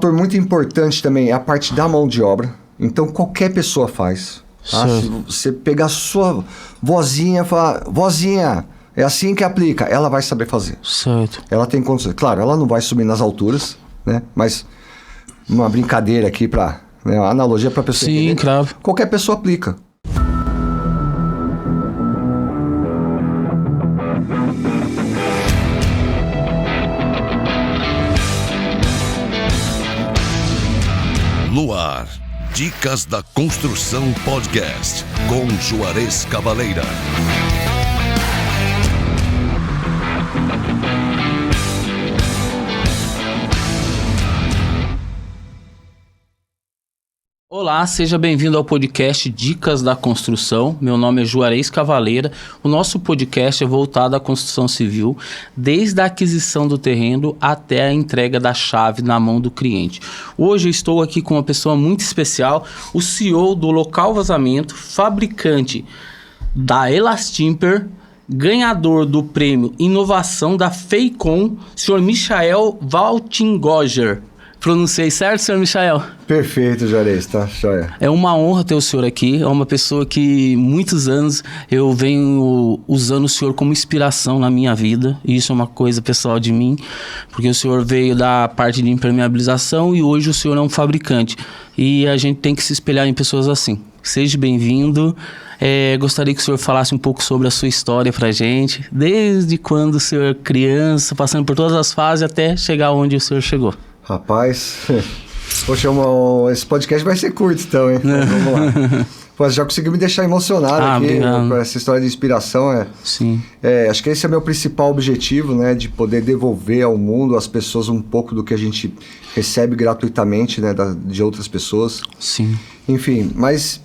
fator muito importante também é a parte da mão de obra. Então, qualquer pessoa faz. Tá? Se você pegar a sua vozinha e falar, vozinha, é assim que aplica, ela vai saber fazer. Certo. Ela tem condições. Claro, ela não vai subir nas alturas, né? Mas uma brincadeira aqui para, né, uma analogia para a pessoa entender. Sim, claro. Qualquer pessoa aplica. No ar, Dicas da Construção Podcast, com Juarez Cavaleira. Olá, seja bem-vindo ao podcast Dicas da Construção. Meu nome é Juarez Cavaleira. O nosso podcast é voltado à construção civil, desde a aquisição do terreno até a entrega da chave na mão do cliente. Hoje eu estou aqui com uma pessoa muito especial, o CEO do Local Vazamento, fabricante da Elastimper, ganhador do prêmio Inovação da FEICOM, senhor Michael Waltingoger. Pronunciei certo, senhor Michael? Perfeito, Juarez, tá? Joia. É uma honra ter o senhor aqui. É uma pessoa que muitos anos eu venho usando o senhor como inspiração na minha vida. E isso é uma coisa pessoal de mim, porque o senhor veio da parte de impermeabilização e hoje o senhor é um fabricante. E a gente tem que se espelhar em pessoas assim. Seja bem-vindo. Gostaria que o senhor falasse um pouco sobre a sua história pra gente. Desde quando o senhor é criança, passando por todas as fases até chegar onde o senhor chegou. Rapaz, poxa, esse podcast vai ser curto então, hein? Vamos lá. Pô, já conseguiu me deixar emocionado aqui com essa história de inspiração. Sim. Acho que esse é o meu principal objetivo, né? De poder devolver ao mundo, às pessoas, um pouco do que a gente recebe gratuitamente, né? De outras pessoas. Sim. Enfim, mas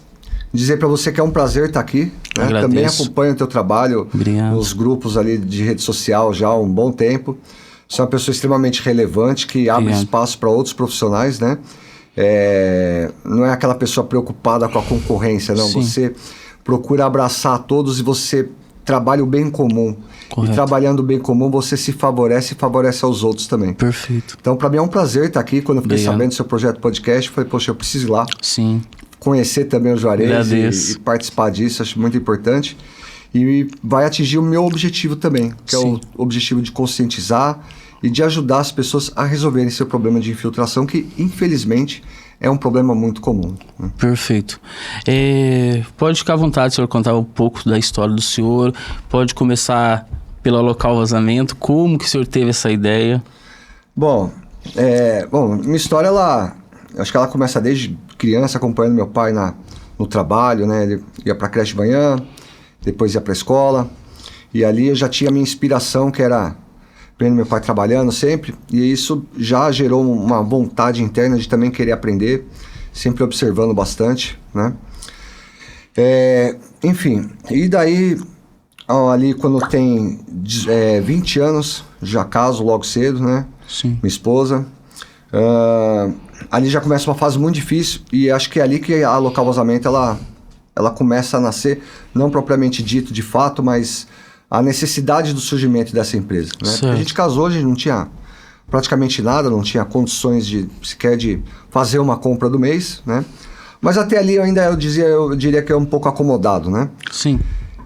dizer para você que é um prazer estar aqui. Né? Também acompanho o teu trabalho nos grupos ali de rede social já há um bom tempo. Você é uma pessoa extremamente relevante, que abre espaço para outros profissionais, né? Não é aquela pessoa preocupada com a concorrência, não. Sim. Você procura abraçar todos e você trabalha o bem comum. Correto. E trabalhando o bem comum, você se favorece e favorece aos outros também. Perfeito. Então, para mim é um prazer estar aqui. Quando eu fiquei sabendo do seu projeto podcast, eu falei, poxa, eu preciso ir lá. Sim. Conhecer também o Juarez e participar disso, acho muito importante. E vai atingir o meu objetivo também, que é o objetivo de conscientizar e de ajudar as pessoas a resolverem seu problema de infiltração, que infelizmente é um problema muito comum. Né? Perfeito. Pode ficar à vontade, senhor, contar um pouco da história do senhor. Pode começar pelo Local Vazamento. Como que o senhor teve essa ideia? Bom, minha história, acho que ela começa desde criança, acompanhando meu pai no trabalho, né? Ele ia para a creche de manhã, depois ia para a escola, e ali eu já tinha a minha inspiração, que era vendo meu pai trabalhando sempre, e isso já gerou uma vontade interna de também querer aprender, sempre observando bastante, né? Enfim, e daí, ali quando tem 20 anos, já caso logo cedo, né? Sim. Minha esposa. Ali já começa uma fase muito difícil, e acho que é ali que a Local Vazamento, ela começa a nascer, não propriamente dito de fato, mas a necessidade do surgimento dessa empresa. Né? Porque a gente casou, a gente não tinha praticamente nada, não tinha condições sequer de fazer uma compra do mês, né? Mas até ali eu diria que é um pouco acomodado, né? Sim.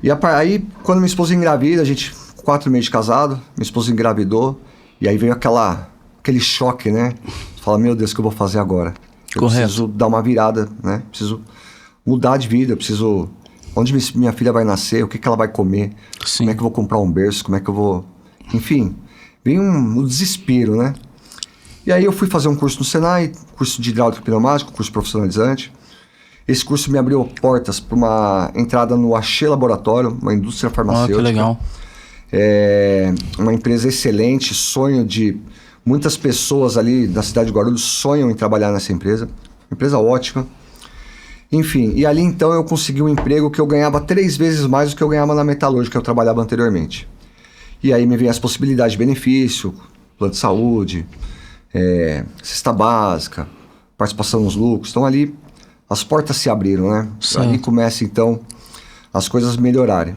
E aí, quando minha esposa engravida, a gente, 4 meses de casado, minha esposa engravidou, e aí veio aquele choque, né? Fala, meu Deus, o que eu vou fazer agora? Eu preciso dar uma virada, né? Preciso mudar de vida, onde minha filha vai nascer, o que ela vai comer, Sim. como é que eu vou comprar um berço, como é que eu vou... Enfim, vem um desespero, né? E aí eu fui fazer um curso no Senai, curso de hidráulica e pneumática, curso profissionalizante. Esse curso me abriu portas para uma entrada no Axê Laboratório, uma indústria farmacêutica. Que legal. Uma empresa excelente, sonho de... Muitas pessoas ali da cidade de Guarulhos sonham em trabalhar nessa empresa. Empresa ótima. Enfim, e ali então eu consegui um emprego que eu ganhava 3 vezes mais do que eu ganhava na metalúrgica que eu trabalhava anteriormente. E aí me vem as possibilidades de benefício, plano de saúde, cesta básica, participação nos lucros. Então ali as portas se abriram, né? Certo. Ali começa então as coisas melhorarem.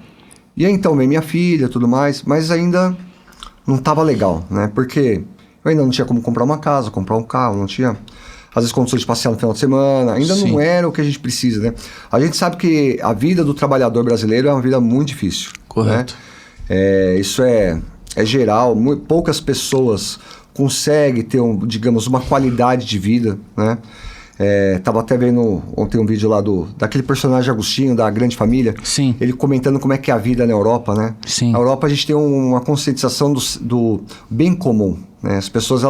E aí então vem minha filha e tudo mais, mas ainda não estava legal, né? Porque Eu ainda não tinha como comprar uma casa, comprar um carro, não tinha, às vezes, condições de passear no final de semana. Ainda Sim. não era o que a gente precisa, né? A gente sabe que a vida do trabalhador brasileiro é uma vida muito difícil. Correto. Né? Isso é geral. Poucas pessoas conseguem ter, digamos, uma qualidade de vida, né? Tava até vendo ontem um vídeo lá daquele personagem Agostinho, da Grande Família. Sim. Ele comentando como é que é a vida na Europa, né? Sim. Na Europa a gente tem uma conscientização do bem comum, né? As pessoas,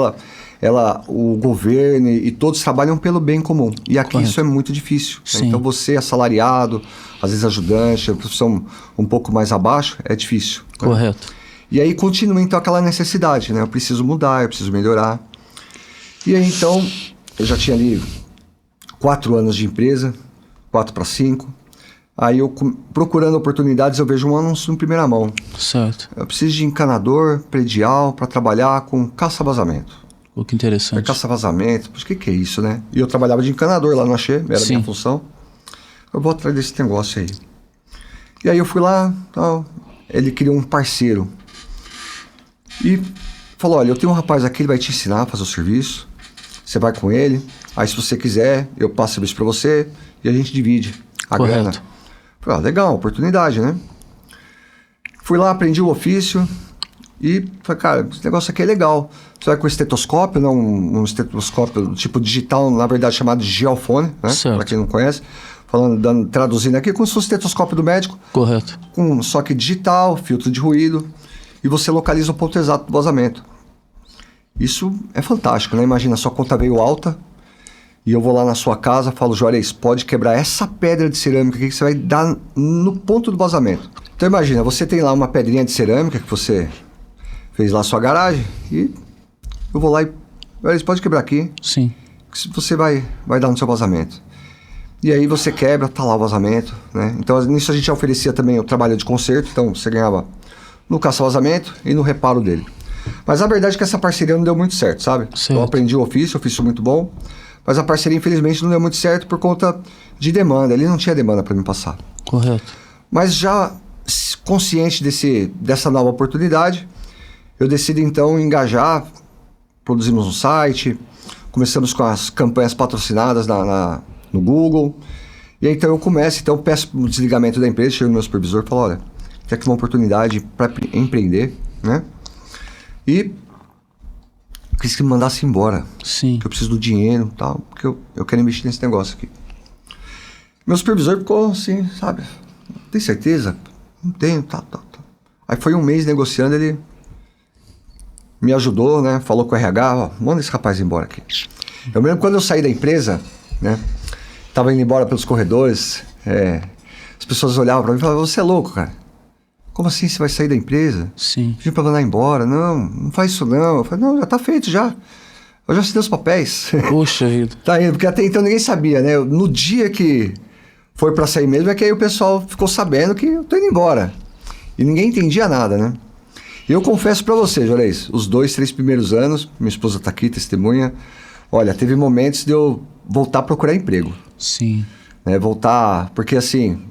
o governo e todos trabalham pelo bem comum. E aqui Correto. isso é muito difícil. Né? Sim. Então você assalariado, às vezes ajudante, a profissão um pouco mais abaixo, é difícil. Né? Correto. E aí continua então aquela necessidade, né? Eu preciso mudar, eu preciso melhorar. E aí então, eu já tinha ali 4 anos de empresa, 4 para 5. Aí eu procurando oportunidades, eu vejo um anúncio em primeira mão. Certo. Eu preciso de encanador predial para trabalhar com caça-vazamento. O que interessante. Caça-vazamento, o que é isso, né? E eu trabalhava de encanador lá no Axê, era a Sim. minha função. Eu vou atrás desse negócio aí. E aí eu fui lá, tal, ele queria um parceiro. E falou, olha, eu tenho um rapaz aqui, ele vai te ensinar a fazer o serviço. Você vai com ele, aí se você quiser, eu passo o serviço pra você e a gente divide a Correto. grana. Falei, legal, oportunidade, né? Fui lá, aprendi o ofício e falei, cara, esse negócio aqui é legal. Você vai com estetoscópio, né? Um estetoscópio tipo digital, na verdade chamado de geofone, né? Certo. Pra quem não conhece. Traduzindo aqui, como se fosse o estetoscópio do médico. Correto. Só que digital, filtro de ruído, e você localiza o ponto exato do vazamento. Isso é fantástico, né? Imagina, sua conta veio alta, e eu vou lá na sua casa, falo, Juarez, pode quebrar essa pedra de cerâmica aqui que você vai dar no ponto do vazamento. Então imagina, você tem lá uma pedrinha de cerâmica que você fez lá na sua garagem, e eu vou lá e, Juarez, pode quebrar aqui, Sim. que você vai dar no seu vazamento. E aí você quebra, tá lá o vazamento, né? Então nisso a gente já oferecia também o trabalho de conserto, então você ganhava no caça-vazamento e no reparo dele. Mas a verdade é que essa parceria não deu muito certo, sabe? Certo. Eu aprendi o ofício muito bom, mas a parceria infelizmente não deu muito certo por conta de demanda, ele não tinha demanda para me passar. Correto. Mas já consciente dessa nova oportunidade, eu decido então engajar, produzimos um site, começamos com as campanhas patrocinadas no Google. E aí, então eu peço o desligamento da empresa, chego no meu supervisor e falo, olha, tem aqui uma oportunidade para empreender, né? E quis que me mandasse embora, Sim. que eu preciso do dinheiro e tal, porque eu quero investir nesse negócio aqui. Meu supervisor ficou assim, sabe? Tem certeza? Não tenho, tá. Aí foi um mês negociando, ele me ajudou, né? Falou com o RH, ó, manda esse rapaz embora aqui. Eu me lembro quando eu saí da empresa, né? Tava indo embora pelos corredores, as pessoas olhavam pra mim e falavam, você é louco, cara? Como assim você vai sair da empresa? Sim. Pediu pra mandar embora. Não faz isso não. Eu falei, não, já tá feito já. Eu já assinei os papéis. Puxa vida. Tá indo, porque até então ninguém sabia, né? No dia que foi pra sair mesmo, é que aí o pessoal ficou sabendo que eu tô indo embora. E ninguém entendia nada, né? E eu confesso pra você, Juarez, os 2, 3 primeiros anos, minha esposa tá aqui, testemunha, olha, teve momentos de eu voltar a procurar emprego. Sim. Né? Voltar, porque assim,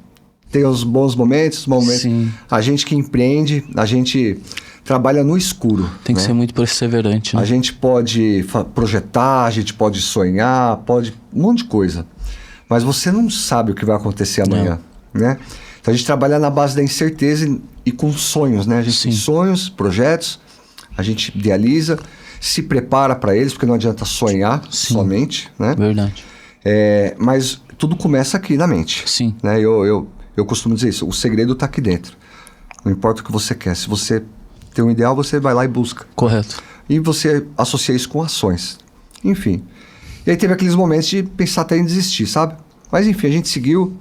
tem os bons momentos, os momentos. Sim. A gente que empreende, a gente trabalha no escuro. Tem que né? ser muito perseverante, né? A gente pode projetar, a gente pode sonhar, pode um monte de coisa. Mas você não sabe o que vai acontecer amanhã, né? Então a gente trabalha na base da incerteza e com sonhos, né? A gente tem sonhos, projetos, a gente idealiza, se prepara para eles, porque não adianta sonhar somente, né? Verdade. Mas tudo começa aqui na mente. Sim. Né? Eu costumo dizer isso, o segredo está aqui dentro. Não importa o que você quer, se você tem um ideal, você vai lá e busca. Correto. E você associa isso com ações. Enfim. E aí teve aqueles momentos de pensar até em desistir, sabe? Mas enfim, a gente seguiu,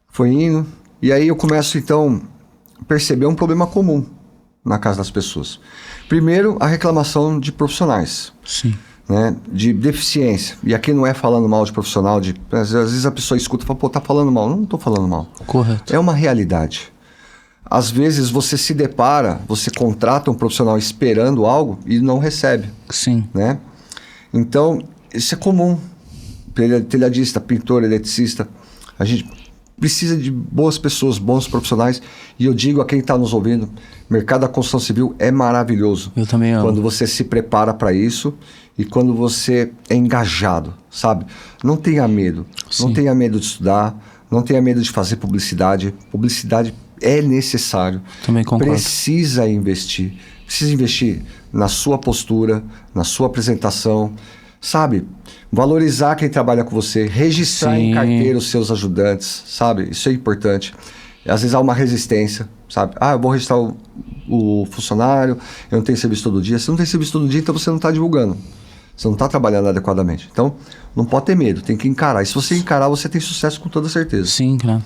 foi indo. E aí eu começo então a perceber um problema comum na casa das pessoas. Primeiro, a reclamação de profissionais. Sim. Né, de deficiência. E aqui não é falando mal de profissional, às vezes a pessoa escuta e fala, pô, tá falando mal. Não tô falando mal. Correto. É uma realidade. Às vezes você se depara, você contrata um profissional esperando algo e não recebe. Sim. Né? Então, isso é comum. Telhadista, pintor, eletricista. A gente precisa de boas pessoas, bons profissionais. E eu digo a quem está nos ouvindo, o mercado da construção civil é maravilhoso. Eu também amo. Quando você se prepara para isso e quando você é engajado, sabe? Não tenha medo. Sim. Não tenha medo de estudar, não tenha medo de fazer publicidade. Publicidade é necessário. Também concordo. Precisa investir. Precisa investir na sua postura, na sua apresentação, sabe? Valorizar quem trabalha com você, registrar em carteira os seus ajudantes, sabe? Isso é importante. Às vezes há uma resistência, sabe? Eu vou registrar o funcionário, eu não tenho serviço todo dia. Se não tem serviço todo dia, então você não está divulgando. Você não está trabalhando adequadamente. Então, não pode ter medo, tem que encarar. E se você encarar, você tem sucesso com toda certeza. Sim, claro.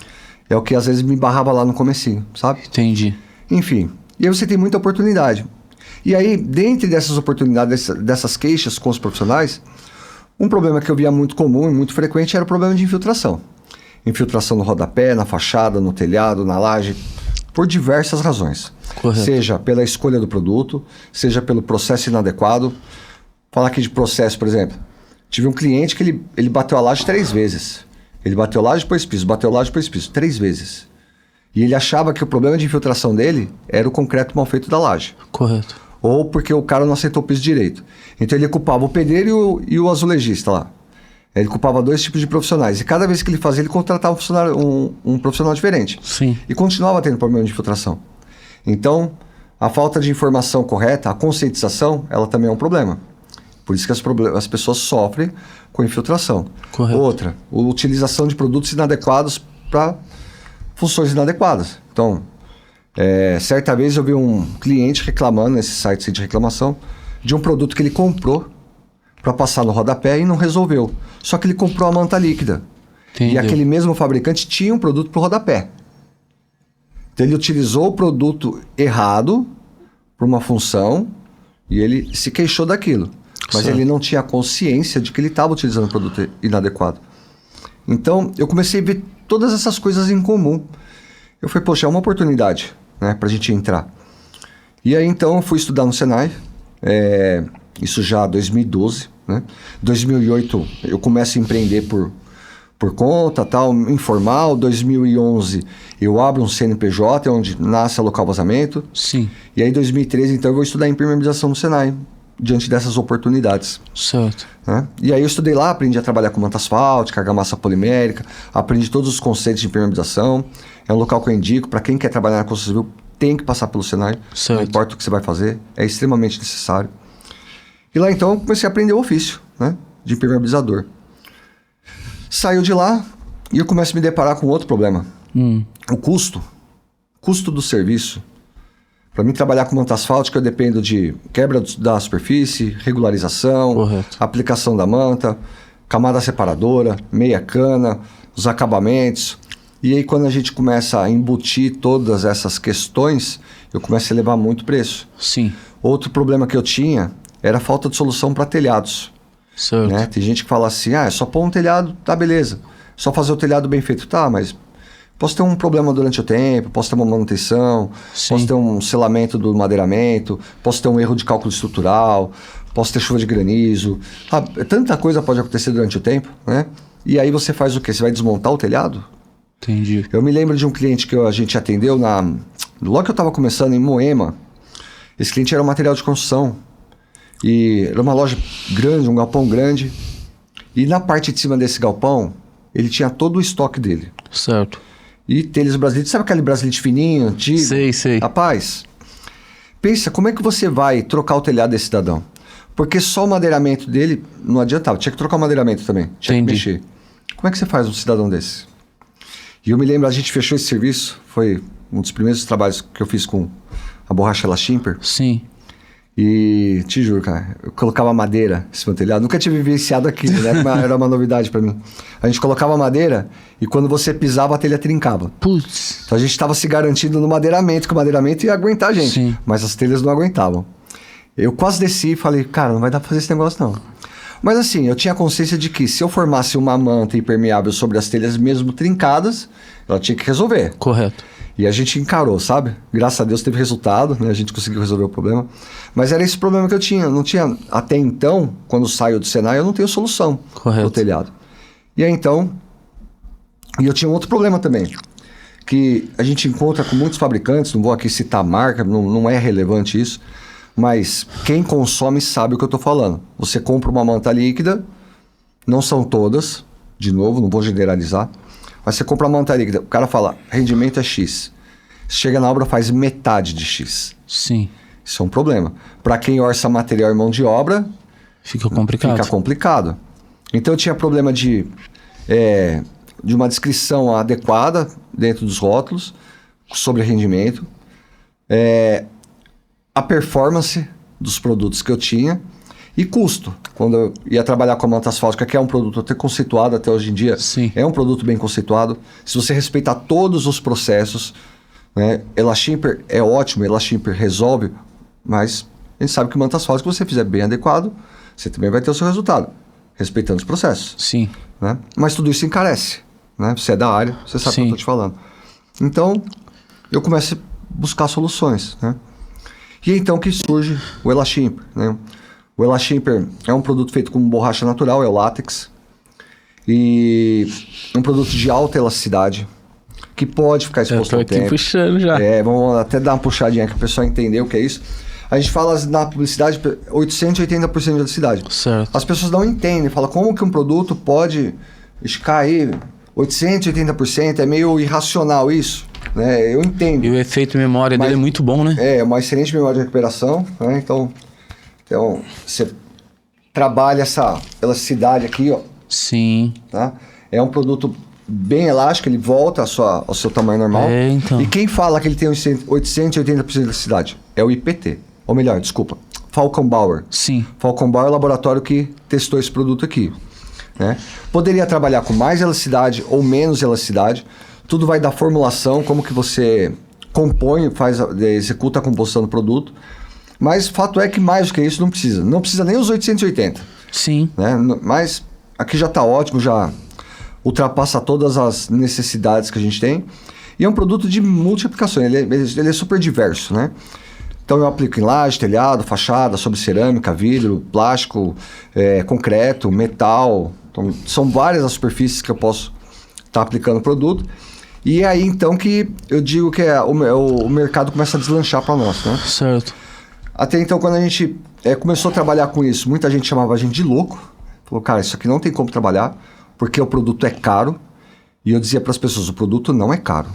É o que às vezes me barrava lá no comecinho, sabe? Entendi. Enfim, e aí você tem muita oportunidade. E aí, dentre dessas oportunidades, dessas queixas com os profissionais, um problema que eu via muito comum e muito frequente era o problema de infiltração. Infiltração no rodapé, na fachada, no telhado, na laje, por diversas razões. Correto. Seja pela escolha do produto, seja pelo processo inadequado. Falar aqui de processo, por exemplo. Tive um cliente que ele bateu a laje 3 vezes. Ele bateu laje, depois piso, bateu laje, depois piso, 3 vezes. E ele achava que o problema de infiltração dele era o concreto mal feito da laje. Correto. Ou porque o cara não aceitou o piso direito. Então ele culpava o pedreiro e o azulejista lá. Ele culpava 2 tipos de profissionais. E cada vez que ele fazia, ele contratava um profissional diferente. Sim. E continuava tendo problema de infiltração. Então, a falta de informação correta, a conscientização, ela também é um problema. Por isso que as pessoas sofrem com infiltração. Correto. Outra, a utilização de produtos inadequados para funções inadequadas. Então, certa vez eu vi um cliente reclamando nesse site de reclamação de um produto que ele comprou para passar no rodapé e não resolveu. Só que ele comprou a manta líquida. Entendeu. E aquele mesmo fabricante tinha um produto para o rodapé. Então ele utilizou o produto errado para uma função e ele se queixou daquilo. Mas certo. ele não tinha consciência de que ele estava utilizando um produto inadequado. Então eu comecei a ver todas essas coisas em comum. Eu falei, poxa, é uma oportunidade, né, para a gente entrar. E aí então eu fui estudar no Senai, isso já em 2012, né? 2008 eu começo a empreender por conta, tal, informal. 2011 eu abro um CNPJ, onde nasce a Local Vazamento. Sim. E aí em 2013 então eu vou estudar impermeabilização no Senai, diante dessas oportunidades. Certo. Né? E aí eu estudei lá, aprendi a trabalhar com manta asfáltica, argamassa polimérica, aprendi todos os conceitos de impermeabilização. É um local que eu indico para quem quer trabalhar na construção civil, tem que passar pelo Senai. Certo. Não importa o que você vai fazer, é extremamente necessário. E lá então eu comecei a aprender o ofício, né, de impermeabilizador. Saiu de lá e eu começo a me deparar com outro problema. O custo do serviço. Para mim trabalhar com manta asfáltica eu dependo de quebra da superfície, regularização, correto, aplicação da manta, camada separadora, meia cana, os acabamentos. E aí quando a gente começa a embutir todas essas questões, eu começo a levar muito preço. Sim. Outro problema que eu tinha era a falta de solução para telhados. Certo. Né? Tem gente que fala assim, é só pôr um telhado, tá beleza. Só fazer o telhado bem feito, tá, mas posso ter um problema durante o tempo, posso ter uma manutenção, sim, posso ter um selamento do madeiramento, posso ter um erro de cálculo estrutural, posso ter chuva de granizo. Tanta coisa pode acontecer durante o tempo, né? E aí você faz o quê? Você vai desmontar o telhado? Entendi. Eu me lembro de um cliente que a gente atendeu logo que eu estava começando em Moema. Esse cliente era um material de construção. E era uma loja grande, um galpão grande. E na parte de cima desse galpão, ele tinha todo o estoque dele. Certo. E telhas brasilite, sabe aquele brasilite fininho, antigo? Sei. Rapaz, pensa, como é que você vai trocar o telhado desse cidadão? Porque só o madeiramento dele não adiantava, tinha que trocar o madeiramento também, tinha Entendi. que mexer. Como é que você faz um cidadão desse? E eu me lembro, a gente fechou esse serviço, foi um dos primeiros trabalhos que eu fiz com a borracha La Schimper. Sim. E te juro, cara, eu colocava madeira nesse meu telhado. Nunca tive vivenciado aquilo, né? Era uma novidade pra mim. A gente colocava madeira e quando você pisava, a telha trincava. Putz. Então a gente estava se garantindo no madeiramento, que o madeiramento ia aguentar a gente. Sim. Mas as telhas não aguentavam. Eu quase desci e falei, cara, não vai dar pra fazer esse negócio não. Mas assim, eu tinha consciência de que se eu formasse uma manta impermeável sobre as telhas mesmo trincadas, ela tinha que resolver. Correto. E a gente encarou, sabe? Graças a Deus teve resultado, né? A gente conseguiu resolver o problema. Mas era esse problema que eu tinha. Não tinha, até então, quando saio do Senai, eu não tenho solução Correto. do telhado. E aí então, E eu tinha um outro problema também, que a gente encontra com muitos fabricantes, não vou aqui citar marca, não é relevante isso, mas quem consome sabe o que eu estou falando. Você compra uma manta líquida, não são todas, de novo, não vou generalizar, mas você compra uma manta líquida, o cara fala, rendimento é X. Chega na obra, faz metade de X. Sim. Isso é um problema. Para quem orça material e mão de obra, Fica complicado. fica complicado. Então eu tinha problema de uma descrição adequada dentro dos rótulos sobre rendimento, a performance dos produtos que eu tinha e custo. Quando eu ia trabalhar com a manta asfáltica, que é um produto até conceituado até hoje em dia, Sim. é um produto bem conceituado. Se você respeitar todos os processos, né, Elashimper é ótimo, Elashimper resolve, mas a gente sabe que manta asfáltica, se você fizer bem adequado, você também vai ter o seu resultado, respeitando os processos. Sim. Né? Mas tudo isso encarece. Né? Você é da área, você sabe o que eu estou te falando. Então, eu começo a buscar soluções. Né? E é então que surge o Elashimper. Né? O Elashimper é um produto feito com borracha natural, é o látex. E um produto de alta elasticidade, que pode ficar exposto ao tempo. Eu tô aqui puxando já. Vamos até dar uma puxadinha aqui para o pessoal entender o que é isso. A gente fala na publicidade 880% de elasticidade. Certo. As pessoas não entendem, falam como que um produto pode esticar aí 880%, é meio irracional isso, né? Eu entendo. E o efeito memória dele é muito bom, né? É uma excelente memória de recuperação, né? Então você trabalha essa elasticidade aqui, ó. Sim. Tá? É um produto bem elástico, ele volta ao seu tamanho normal. Então. E quem fala que ele tem 880% de elasticidade? É o IPT. Ou melhor, desculpa, Falcon Bauer. Sim. Falcon Bauer é o laboratório que testou esse produto aqui. Né? Poderia trabalhar com mais elasticidade ou menos elasticidade. Tudo vai da formulação, como que você compõe, executa a composição do produto. Mas fato é que mais do que isso não precisa. Não precisa nem os 880. Sim. Né? Mas aqui já está ótimo, já ultrapassa todas as necessidades que a gente tem. E é um produto de multi-aplicações, ele é super diverso, né? Então eu aplico em laje, telhado, fachada, sobre cerâmica, vidro, plástico, concreto, metal. Então, são várias as superfícies que eu posso estar aplicando o produto. E é aí então que eu digo que o mercado começa a deslanchar para nós, né? Certo. Até então, quando a gente começou a trabalhar com isso, muita gente chamava a gente de louco. Falou, cara, isso aqui não tem como trabalhar, porque o produto é caro. E eu dizia para as pessoas, o produto não é caro.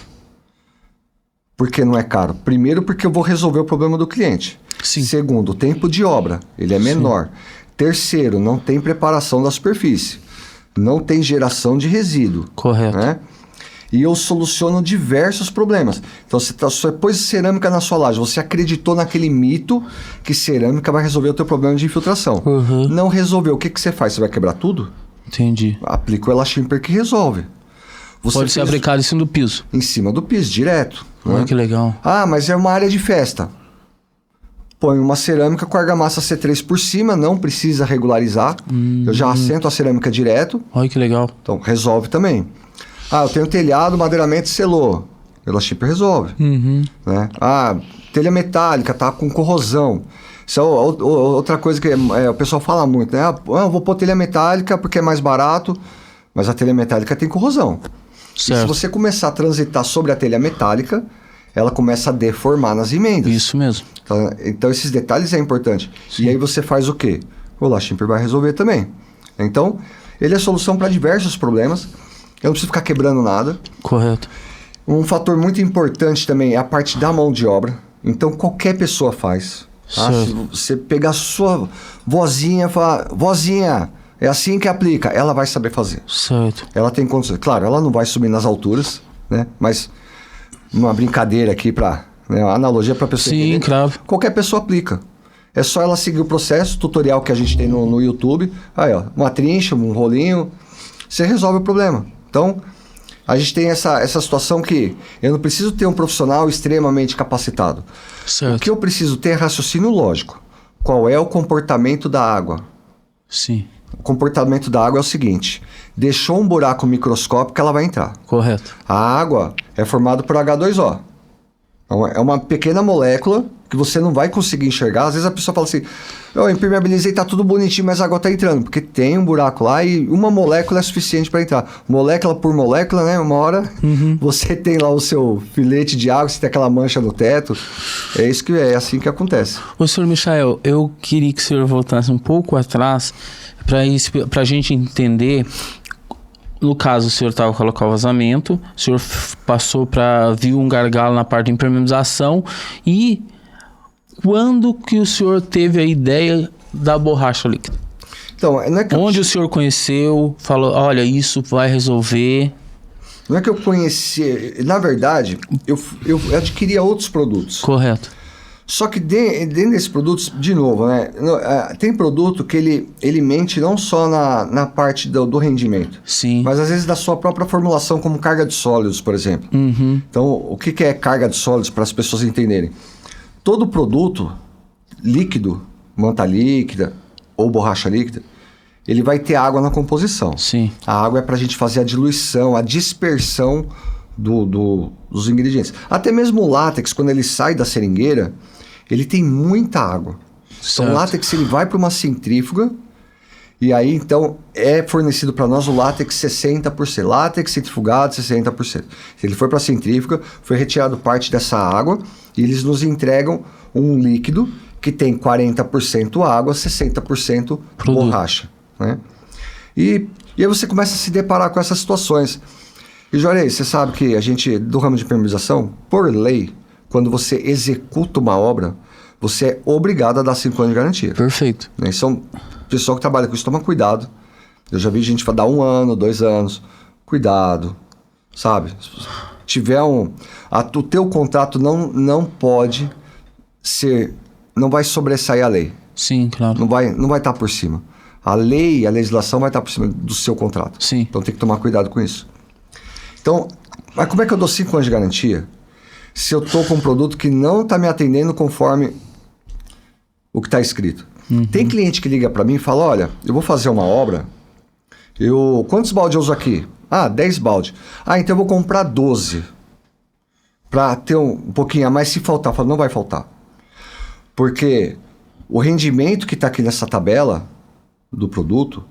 Por que não é caro? Primeiro, porque eu vou resolver o problema do cliente. Sim. Segundo, o tempo de obra, ele é menor. Terceiro, não tem preparação da superfície. Não tem geração de resíduo. Correto. Né? E eu soluciono diversos problemas. Então, você pôs cerâmica na sua laje, você acreditou naquele mito que cerâmica vai resolver o teu problema de infiltração. Uhum. Não resolveu. O que você faz? Você vai quebrar tudo? Entendi. Aplica o Elashimper que resolve. Você Pode ser aplicado em cima do piso. em cima do piso, direto. Olha Né? que legal. Ah, mas é uma área de festa. Põe uma cerâmica com argamassa C3 por cima, não precisa regularizar. Eu já assento a cerâmica direto, Olha que legal. então resolve também. Ah, eu tenho telhado, madeiramento selou. Elashimper resolve. Uhum. Né? Ah, telha metálica, tá com corrosão. Isso é outra coisa que o pessoal fala muito, né? Eu vou pôr telha metálica porque é mais barato, mas a telha metálica tem corrosão. Certo. E se você começar a transitar sobre a telha metálica, ela começa a deformar nas emendas. Isso mesmo. Então esses detalhes é importante. Sim. E aí você faz o quê? O Elashimper vai resolver também. Então, ele é solução para diversos problemas. Eu não preciso ficar quebrando nada. Correto. Um fator muito importante também é a parte da mão de obra. Então, qualquer pessoa faz. Tá? Se você pegar a sua vozinha e falar, vozinha, é assim que aplica, ela vai saber fazer. Certo. Ela tem condições. Claro, ela não vai subir nas alturas, né? Mas uma brincadeira aqui para uma analogia para a pessoa Sim, entender. claro. Qualquer pessoa aplica. É só ela seguir o processo, tutorial que a gente tem no YouTube. Aí, ó, uma trincha, um rolinho, você resolve o problema. Então, a gente tem essa situação que eu não preciso ter um profissional extremamente capacitado. Certo. O que eu preciso ter é raciocínio lógico. Qual é o comportamento da água? Sim. O comportamento da água é o seguinte: deixou um buraco microscópico, ela vai entrar. Correto. A água é formada por H2O. É uma pequena molécula que você não vai conseguir enxergar. Às vezes a pessoa fala assim, eu impermeabilizei, tá tudo bonitinho, mas a água tá entrando. Porque tem um buraco lá e uma molécula é suficiente para entrar. Molécula por molécula, né? Uma hora você tem lá o seu filete de água, você tem aquela mancha no teto. É assim que acontece. Ô, senhor Michael, eu queria que o senhor voltasse um pouco atrás para a gente entender. No caso, o senhor estava com o vazamento, o senhor viu um gargalo na parte de impermeabilização, e quando que o senhor teve a ideia da borracha líquida? Então, não é que onde o senhor conheceu, falou, olha, isso vai resolver? Não é que eu conheci, na verdade, eu adquiria outros produtos. Correto. Só que dentro desses produtos, de novo, né? Tem produto que ele mente não só na parte do rendimento. Sim. Mas às vezes da sua própria formulação, como carga de sólidos, por exemplo. Então, o que é carga de sólidos para as pessoas entenderem? Todo produto líquido, manta líquida ou borracha líquida, ele vai ter água na composição. Sim. A água é para a gente fazer a diluição, a dispersão dos ingredientes. Até mesmo o látex, quando ele sai da seringueira, ele tem muita água. Certo. Então o látex ele vai para uma centrífuga e aí então é fornecido para nós o látex 60%. Látex centrifugado 60%. Se ele for para a centrífuga, foi retirado parte dessa água e eles nos entregam um líquido que tem 40% água, 60% borracha. Né? E aí você começa a se deparar com essas situações. E Juarez, você sabe que a gente, do ramo de impermeabilização, por lei, quando você executa uma obra, você é obrigado a dar 5 anos de garantia. Perfeito. Então, o pessoal que trabalha com isso, toma cuidado. Eu já vi gente dar 1 ano, 2 anos. Cuidado, sabe? Se tiver o teu contrato não pode ser... Não vai sobressair a lei. Sim, claro. Não vai estar por cima. A lei, a legislação vai estar por cima do seu contrato. Sim. Então tem que tomar cuidado com isso. Então, mas como é que eu dou 5 anos de garantia se eu estou com um produto que não está me atendendo conforme o que está escrito? Tem cliente que liga para mim e fala, olha, eu vou fazer uma obra, quantos baldes eu uso aqui? 10 baldes. Então eu vou comprar 12 para ter um pouquinho a mais. Se faltar, eu falo, não vai faltar. Porque o rendimento que está aqui nessa tabela do produto,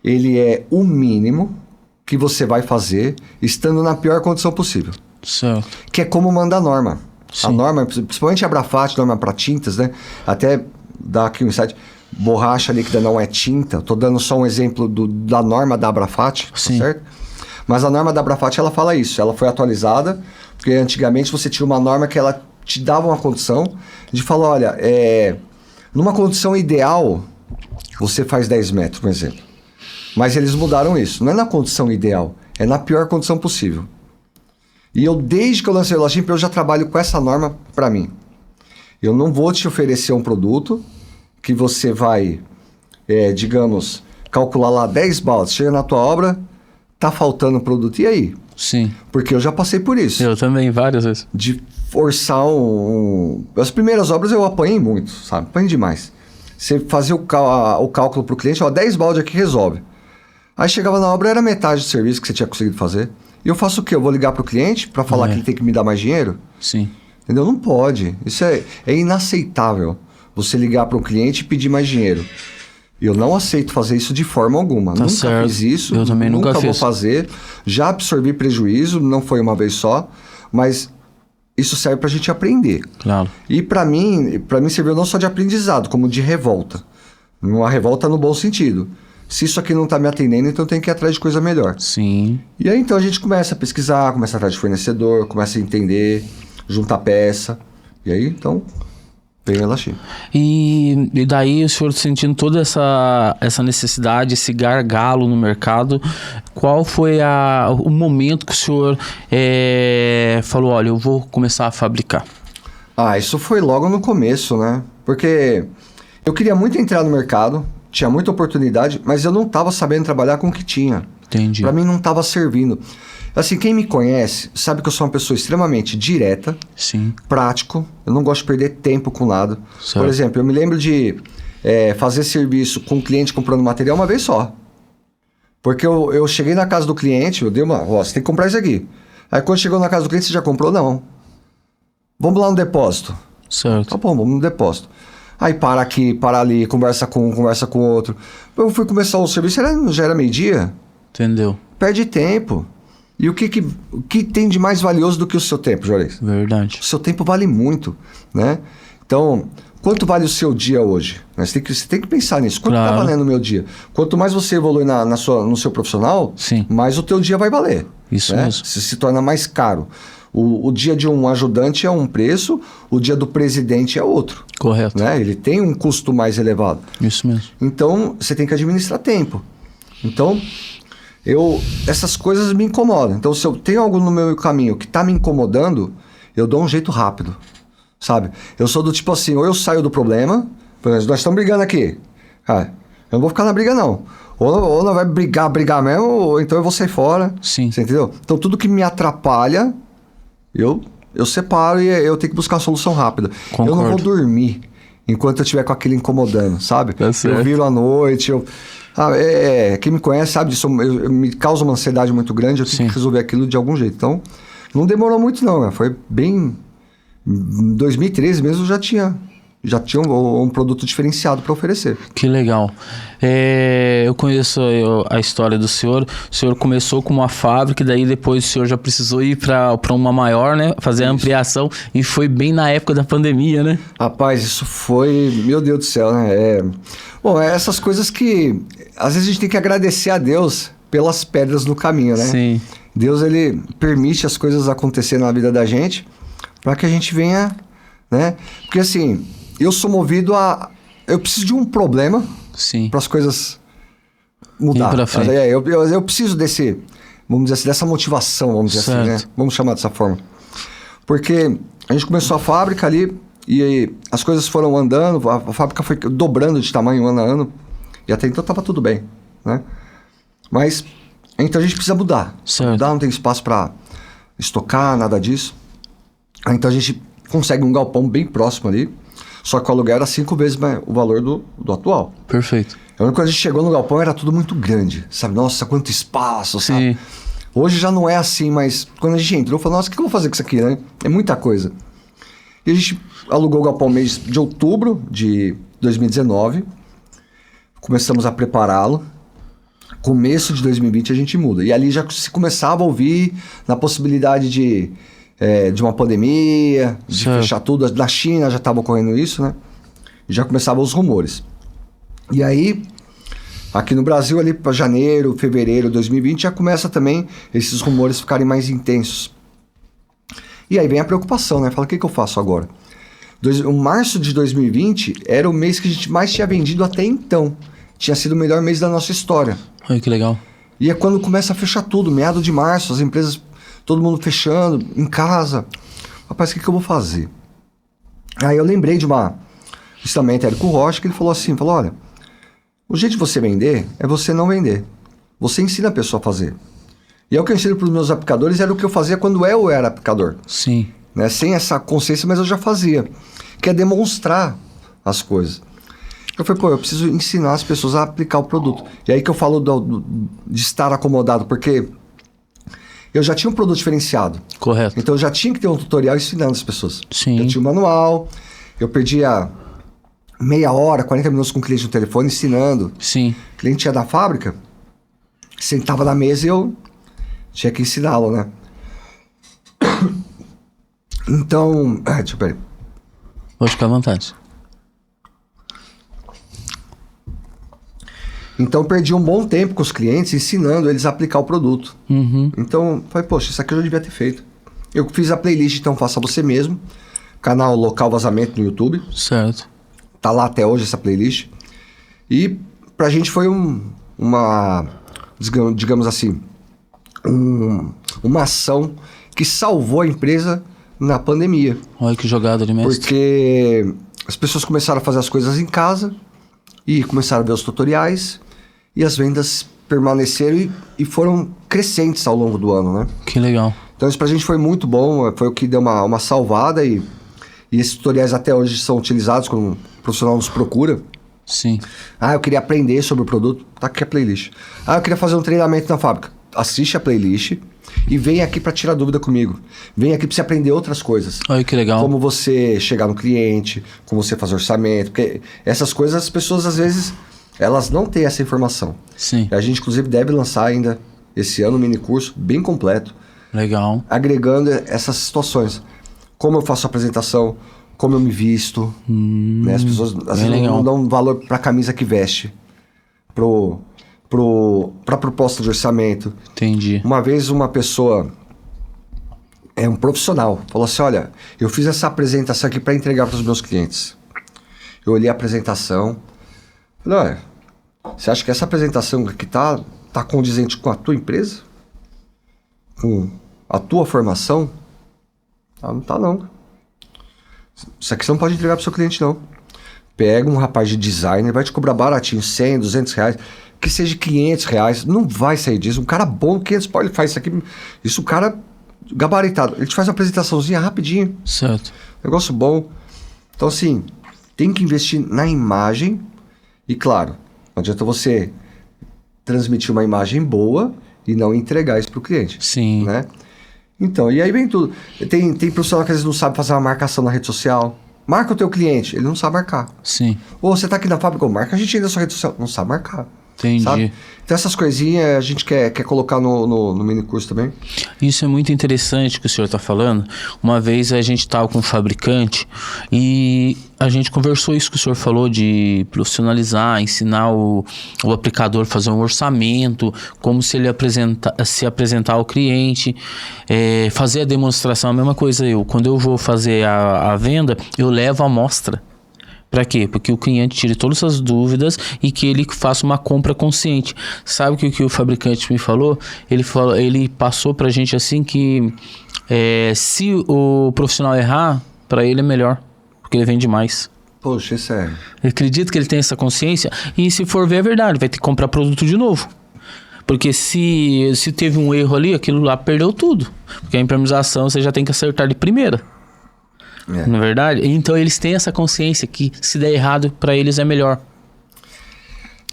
ele é o mínimo que você vai fazer estando na pior condição possível. Certo. Que é como manda a norma. Sim. A norma, principalmente a Abrafat, norma para tintas, né? Até dar aqui um insight, borracha líquida não é tinta. Estou dando só um exemplo da norma da Abrafat, tá certo? Mas a norma da Abrafat, ela fala isso. Ela foi atualizada, porque antigamente você tinha uma norma que ela te dava uma condição de falar, olha, numa condição ideal, você faz 10 metros, por exemplo. Mas eles mudaram isso. Não é na condição ideal, é na pior condição possível. E eu, desde que eu lancei o Logimp, eu já trabalho com essa norma para mim. Eu não vou te oferecer um produto que você vai, digamos, calcular lá 10 baldes. Chega na tua obra, tá faltando produto. E aí? Sim. Porque eu já passei por isso. Eu também, várias vezes. De forçar As primeiras obras eu apanhei muito, sabe? Apanhei demais. Você fazia o cálculo pro cliente, 10 baldes aqui resolve. Aí chegava na obra, era metade do serviço que você tinha conseguido fazer. E eu faço o quê? Eu vou ligar pro cliente para falar que ele tem que me dar mais dinheiro? Sim. Entendeu? Não pode. Isso é inaceitável. Você ligar para um cliente e pedir mais dinheiro. Eu não aceito fazer isso de forma alguma. Tá nunca certo. fiz isso. Eu também nunca vou fiz. fazer. Já absorvi prejuízo, não foi uma vez só. Mas isso serve para a gente aprender. Claro. E para mim serviu não só de aprendizado, como de revolta. Uma revolta no bom sentido. Se isso aqui não está me atendendo, então tem que ir atrás de coisa melhor. Sim. E aí então a gente começa a pesquisar, começa a atrás de fornecedor, começa a entender, juntar peça. E aí então vem o Elashim. E daí o senhor sentindo toda essa necessidade, esse gargalo no mercado, qual foi o momento que o senhor falou, olha, eu vou começar a fabricar? Isso foi logo no começo, né? Porque eu queria muito entrar no mercado, tinha muita oportunidade, mas eu não estava sabendo trabalhar com o que tinha. Entendi. Para mim não estava servindo. Assim, quem me conhece sabe que eu sou uma pessoa extremamente direta, Sim. prático, eu não gosto de perder tempo com nada. Certo. Por exemplo, eu me lembro de fazer serviço com o cliente comprando material uma vez só. Porque eu cheguei na casa do cliente, eu dei você tem que comprar isso aqui. Aí quando chegou na casa do cliente, você já comprou? Não. Vamos lá no depósito. Certo. Tá bom, vamos no depósito. Aí para aqui, para ali, conversa com um, conversa com outro. Eu fui começar o serviço, já era meio-dia. Entendeu? Perde tempo. E o que tem de mais valioso do que o seu tempo, Juarez? Verdade. O seu tempo vale muito, né? Então, quanto vale o seu dia hoje? Você tem que pensar nisso. Quanto está valendo o meu dia? Quanto mais você evolui no seu profissional, Sim. mais o teu dia vai valer. Isso né? mesmo. Se torna mais caro. O dia de um ajudante é um preço, o dia do presidente é outro. Correto. Né? Ele tem um custo mais elevado. Isso mesmo. Então, você tem que administrar tempo. Então, essas coisas me incomodam. Então, se eu tenho algo no meu caminho que está me incomodando, eu dou um jeito rápido, sabe? Eu sou do tipo assim, ou eu saio do problema, por exemplo, nós estamos brigando aqui. Cara, eu não vou ficar na briga, não. Ou não vai brigar mesmo, ou então eu vou sair fora. Sim. Você entendeu? Então, tudo que me atrapalha, eu separo e eu tenho que buscar uma solução rápida. Concordo. Eu não vou dormir enquanto eu estiver com aquilo incomodando, sabe? Tá certo. Eu viro à noite, quem me conhece sabe disso, me causa uma ansiedade muito grande, eu tenho que resolver aquilo de algum jeito. Então, não demorou muito não, né? Foi bem... Em 2013 mesmo eu já tinha um produto diferenciado para oferecer. Que legal. Eu conheço a história do senhor. O senhor começou com uma fábrica, e daí depois o senhor já precisou ir para uma maior, né? Fazer a ampliação, e foi bem na época da pandemia, né? Rapaz, isso foi... Meu Deus do céu, né? Bom, essas coisas que... Às vezes a gente tem que agradecer a Deus pelas pedras no caminho, né? Sim. Deus, ele permite as coisas acontecerem na vida da gente para que a gente venha, né? Porque assim... Eu sou movido a... Eu preciso de um problema para as coisas mudar. Pra frente. Eu preciso desse... Vamos dizer assim, dessa motivação, vamos dizer assim, né? Vamos chamar dessa forma. Porque a gente começou a fábrica ali e aí as coisas foram andando, a fábrica foi dobrando de tamanho ano a ano. E até então estava tudo bem, né? Mas, então a gente precisa mudar. Certo. Mudar, não tem espaço para estocar, nada disso. Então a gente consegue um galpão bem próximo ali. Só que o aluguel era 5 vezes o valor do atual. Perfeito. Quando a gente chegou no galpão era tudo muito grande, sabe? Nossa, quanto espaço, sabe? Sim. Hoje já não é assim, mas quando a gente entrou, falou, nossa, o que eu vou fazer com isso aqui, né? É muita coisa. E a gente alugou o galpão mês de outubro de 2019. Começamos a prepará-lo. Começo de 2020 a gente muda. E ali já se começava a ouvir na possibilidade de uma pandemia, de fechar tudo. Na China já estava ocorrendo isso, né? E já começavam os rumores. E aí, aqui no Brasil, ali para janeiro, fevereiro de 2020, já começa também esses rumores ficarem mais intensos. E aí vem a preocupação, né? Fala, o que eu faço agora? O março de 2020 era o mês que a gente mais tinha vendido até então. Tinha sido o melhor mês da nossa história. Ai, que legal. E é quando começa a fechar tudo, meado de março, as empresas... Todo mundo fechando, em casa. Rapaz, o que eu vou fazer? Aí eu lembrei de isso também, Érico Rocha, que ele falou assim, olha, o jeito de você vender é você não vender. Você ensina a pessoa a fazer. E é o que eu ensino para os meus aplicadores, era o que eu fazia quando eu era aplicador. Sim. Né? Sem essa consciência, mas eu já fazia. Que é demonstrar as coisas. Eu falei, eu preciso ensinar as pessoas a aplicar o produto. E aí que eu falo de estar acomodado, porque... Eu já tinha um produto diferenciado. Correto. Então eu já tinha que ter um tutorial ensinando as pessoas. Sim. Eu tinha um manual, eu perdia meia hora, 40 minutos com o cliente no telefone ensinando. Sim. O cliente ia da fábrica, sentava na mesa e eu tinha que ensiná-lo, né? Então... deixa eu ver. Pode ficar à vontade. Então, eu perdi um bom tempo com os clientes ensinando eles a aplicar o produto. Uhum. Então, falei, poxa, isso aqui eu já devia ter feito. Eu fiz a playlist, então faça você mesmo. Canal Local Vazamento no YouTube. Certo. Tá lá até hoje essa playlist. E pra gente foi digamos assim, uma ação que salvou a empresa na pandemia. Olha que jogada de mestre. Porque as pessoas começaram a fazer as coisas em casa e começaram a ver os tutoriais e as vendas permaneceram e foram crescentes ao longo do ano, né? Que legal. Então isso pra gente foi muito bom, foi o que deu uma salvada e esses tutoriais até hoje são utilizados quando o profissional nos procura. Sim. Eu queria aprender sobre o produto, tá aqui a playlist. Eu queria fazer um treinamento na fábrica. Assiste a playlist, E vem aqui para tirar dúvida comigo. Vem aqui para você aprender outras coisas. Olha que legal. Como você chegar no cliente, como você fazer orçamento. Porque essas coisas as pessoas, às vezes, elas não têm essa informação. Sim. A gente, inclusive, deve lançar ainda esse ano um mini curso bem completo. Legal. Agregando essas situações. Como eu faço a apresentação, como eu me visto. Né? As pessoas, às vezes, não dão valor para a camisa que veste. Para proposta de orçamento. Entendi. Uma vez uma pessoa, um profissional, falou assim, olha, eu fiz essa apresentação aqui para entregar para os meus clientes. Eu olhei a apresentação, falei, olha, você acha que essa apresentação aqui tá condizente com a tua empresa? Com a tua formação? Ah, não tá não. Isso aqui você não pode entregar para o seu cliente não. Pega um rapaz de designer, vai te cobrar baratinho, 100, 200 reais, que seja 500 reais, não vai sair disso. Um cara bom, 500 pau, ele faz isso aqui, isso o cara gabaritado, ele te faz uma apresentaçãozinha rapidinho. Certo. Negócio bom. Então assim, tem que investir na imagem e claro, não adianta você transmitir uma imagem boa e não entregar isso pro cliente. Sim. Né? Então, e aí vem tudo. Tem profissional que às vezes não sabe fazer uma marcação na rede social. Marca o teu cliente, ele não sabe marcar. Sim. Ou você tá aqui na fábrica, marca a gente ainda na sua rede social, não sabe marcar. Entendi. Sabe? Então essas coisinhas a gente quer colocar no mini curso também. Isso é muito interessante que o senhor está falando. Uma vez a gente estava com um fabricante e a gente conversou isso que o senhor falou de profissionalizar, ensinar o aplicador a fazer um orçamento, como se ele se apresentar ao cliente, fazer a demonstração. A mesma coisa quando eu vou fazer a venda, eu levo a amostra. Para quê? Porque o cliente tire todas as dúvidas e que ele faça uma compra consciente. Sabe o que o fabricante me falou? Ele passou pra gente assim que se o profissional errar, para ele é melhor, porque ele vende mais. Poxa, isso é... Eu acredito que ele tem essa consciência e se for ver, é verdade, vai ter que comprar produto de novo. Porque se teve um erro ali, aquilo lá perdeu tudo. Porque a impermeabilização você já tem que acertar de primeira. Não é verdade? Então eles têm essa consciência que se der errado, para eles é melhor.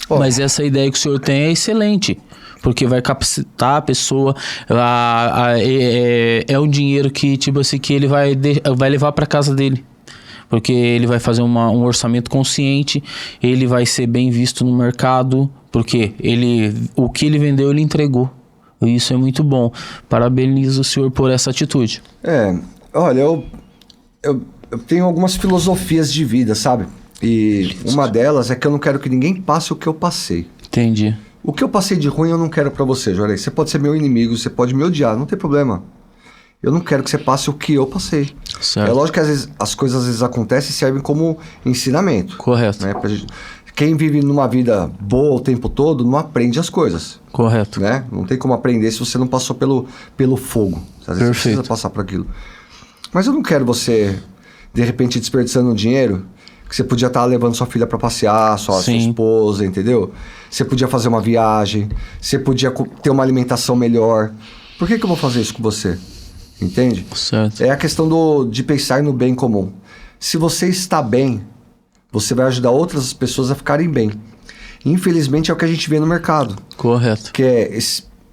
Mas essa ideia que o senhor tem é excelente. Porque vai capacitar a pessoa. É um dinheiro que, tipo assim, que ele vai levar para casa dele. Porque ele vai fazer um orçamento consciente. Ele vai ser bem visto no mercado. Porque o que ele vendeu, ele entregou. Isso é muito bom. Parabenizo o senhor por essa atitude. Olha, eu tenho algumas filosofias de vida, sabe? E uma delas é que eu não quero que ninguém passe o que eu passei. Entendi. O que eu passei de ruim eu não quero pra você, Juarez. Você pode ser meu inimigo, você pode me odiar, não tem problema. Eu não quero que você passe o que eu passei. Certo. É lógico que às vezes, as coisas às vezes acontecem e servem como ensinamento. Correto. Né? Quem vive numa vida boa o tempo todo não aprende as coisas. Correto. Né? Não tem como aprender se você não passou pelo fogo. Às vezes você precisa passar por aquilo. Mas eu não quero você, de repente, desperdiçando dinheiro que você podia estar levando sua filha para passear, sua esposa, entendeu? Você podia fazer uma viagem, você podia ter uma alimentação melhor. Por que eu vou fazer isso com você? Entende? Certo. É a questão de pensar no bem comum. Se você está bem, você vai ajudar outras pessoas a ficarem bem. Infelizmente é o que a gente vê no mercado. Correto. Que é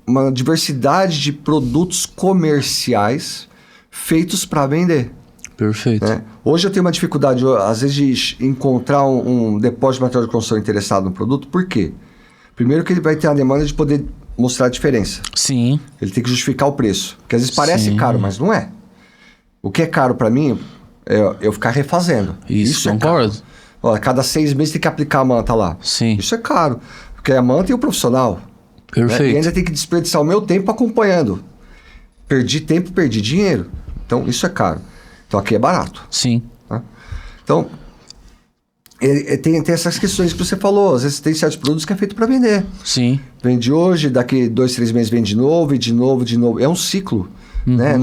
uma diversidade de produtos comerciais feitos para vender. Perfeito. Né? Hoje eu tenho uma dificuldade, às vezes, de encontrar um depósito de material de construção interessado no produto. Por quê? Primeiro que ele vai ter a demanda de poder mostrar a diferença. Sim. Ele tem que justificar o preço. Porque às vezes parece caro, mas não é. O que é caro para mim é eu ficar refazendo. Isso é concordo. caro. Ó, cada 6 meses tem que aplicar a manta lá. Sim. Isso é caro. Porque a manta e o profissional. Perfeito. Né? E ainda tem que desperdiçar o meu tempo acompanhando. Perdi tempo, perdi dinheiro. Então isso é caro. Então aqui é barato. Sim. Tá? Então, tem essas questões que você falou. Às vezes tem certos produtos que é feito para vender. Sim. Vende hoje, daqui 2, 3 meses vende de novo, e de novo, de novo. É um ciclo. Né?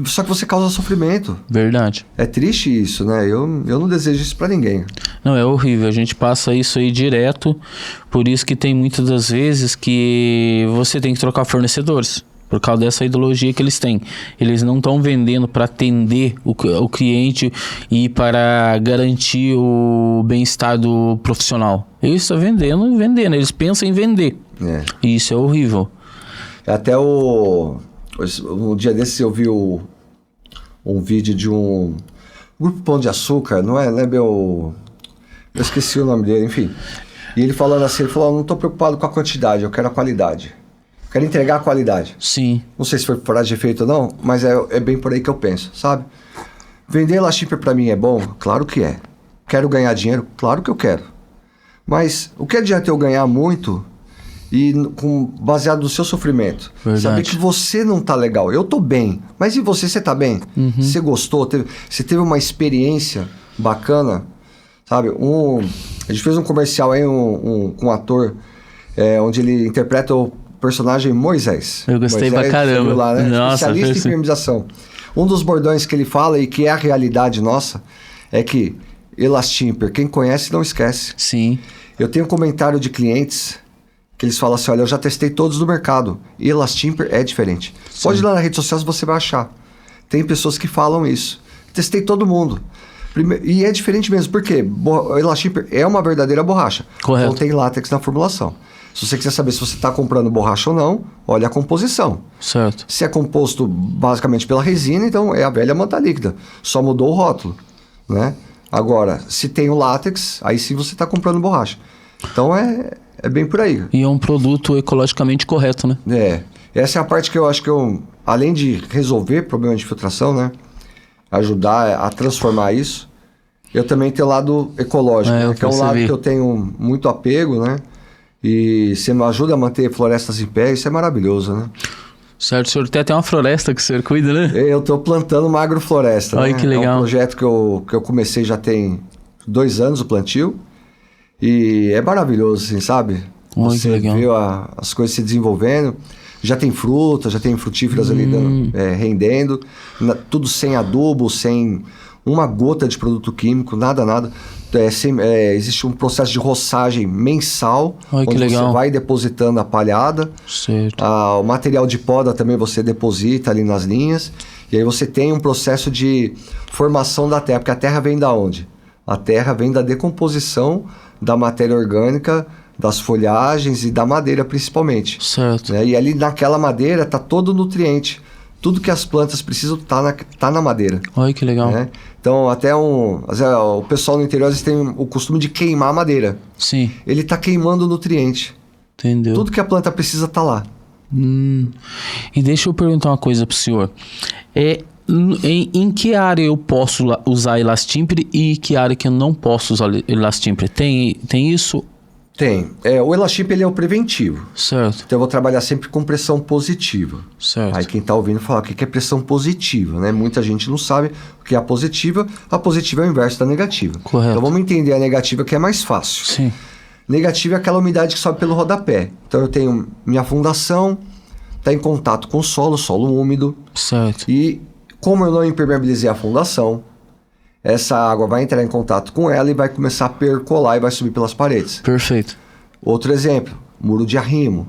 Só que você causa sofrimento. Verdade. É triste isso, né? Eu não desejo isso para ninguém. Não, é horrível. A gente passa isso aí direto. Por isso que tem muitas das vezes que você tem que trocar fornecedores. Por causa dessa ideologia que eles têm. Eles não estão vendendo para atender o cliente e para garantir o bem-estar do profissional. Eles estão vendendo. Eles pensam em vender. E isso é horrível. Até um dia desses eu vi um vídeo de um grupo Pão de Açúcar, não é meu... Eu esqueci o nome dele, enfim. E ele falando assim, ele falou, não estou preocupado com a quantidade, eu quero a qualidade. Eu quero entregar a qualidade. Sim. Não sei se foi frase de efeito ou não, mas é bem por aí que eu penso, sabe? Vender Elastipper para mim é bom? Claro que é. Quero ganhar dinheiro? Claro que eu quero. Mas o que adianta eu ganhar muito e baseado no seu sofrimento? Verdade. Saber que você não tá legal. Eu tô bem, mas e você tá bem? Você gostou? Você teve uma experiência bacana? Sabe? A gente fez um comercial aí com um ator onde ele interpreta o personagem Moisés. Eu gostei pra caramba. Lá, né? Nossa, especialista em firmização. Um dos bordões que ele fala e que é a realidade nossa é que Elastipper, quem conhece não esquece. Sim. Eu tenho um comentário de clientes que eles falam assim, olha, eu já testei todos no mercado e Elastipper é diferente. Sim. Pode ir lá na rede social, você vai achar. Tem pessoas que falam isso. Testei todo mundo. E é diferente mesmo, porque Elastipper é uma verdadeira borracha. Correto. Não tem látex na formulação. Se você quiser saber se você está comprando borracha ou não, olha a composição. Certo. Se é composto basicamente pela resina, então é a velha manta líquida. Só mudou o rótulo, né? Agora, se tem o látex, aí sim você está comprando borracha. Então é bem por aí. E é um produto ecologicamente correto, né? Essa é a parte que eu acho que além de resolver problema de filtração, né? Ajudar a transformar isso, eu também tenho o lado ecológico, né? Que é um lado que eu tenho muito apego, né? E você me ajuda a manter florestas em pé, isso é maravilhoso, né? Certo, o senhor tem até uma floresta que o senhor cuida, né? Eu estou plantando uma agrofloresta. Olha, né? que legal. É um projeto que eu comecei já tem 2 anos o plantio. E é maravilhoso, assim, sabe? Você vê as coisas se desenvolvendo. Já tem fruta, já tem frutíferas ali rendendo. Tudo sem adubo, sem uma gota de produto químico, nada. Existe um processo de roçagem mensal, onde você vai depositando a palhada. Certo. O material de poda também você deposita ali nas linhas. E aí você tem um processo de formação da terra, porque a terra vem da onde? A terra vem da decomposição da matéria orgânica, das folhagens e da madeira principalmente. Certo. E ali naquela madeira está todo o nutriente. Tudo que as plantas precisam tá na madeira. Olha que legal. Né? Então, até o pessoal no interior às vezes tem o costume de queimar a madeira. Sim. Ele está queimando o nutriente. Entendeu? Tudo que a planta precisa está lá. E deixa eu perguntar uma coisa pro senhor. Em que área eu posso usar Elastipper e que área que eu não posso usar Elastipper? Tem isso? Tem. O Elastipper ele é o preventivo. Certo. Então eu vou trabalhar sempre com pressão positiva. Certo. Aí quem está ouvindo fala, o que é pressão positiva? Né? Muita gente não sabe o que é a positiva. A positiva é o inverso da negativa. Correto. Então vamos entender a negativa, que é mais fácil. Sim. Negativa é aquela umidade que sobe pelo rodapé. Então eu tenho minha fundação, está em contato com o solo úmido. Certo. E como eu não impermeabilizei a fundação, essa água vai entrar em contato com ela e vai começar a percolar e vai subir pelas paredes. Perfeito. Outro exemplo, muro de arrimo.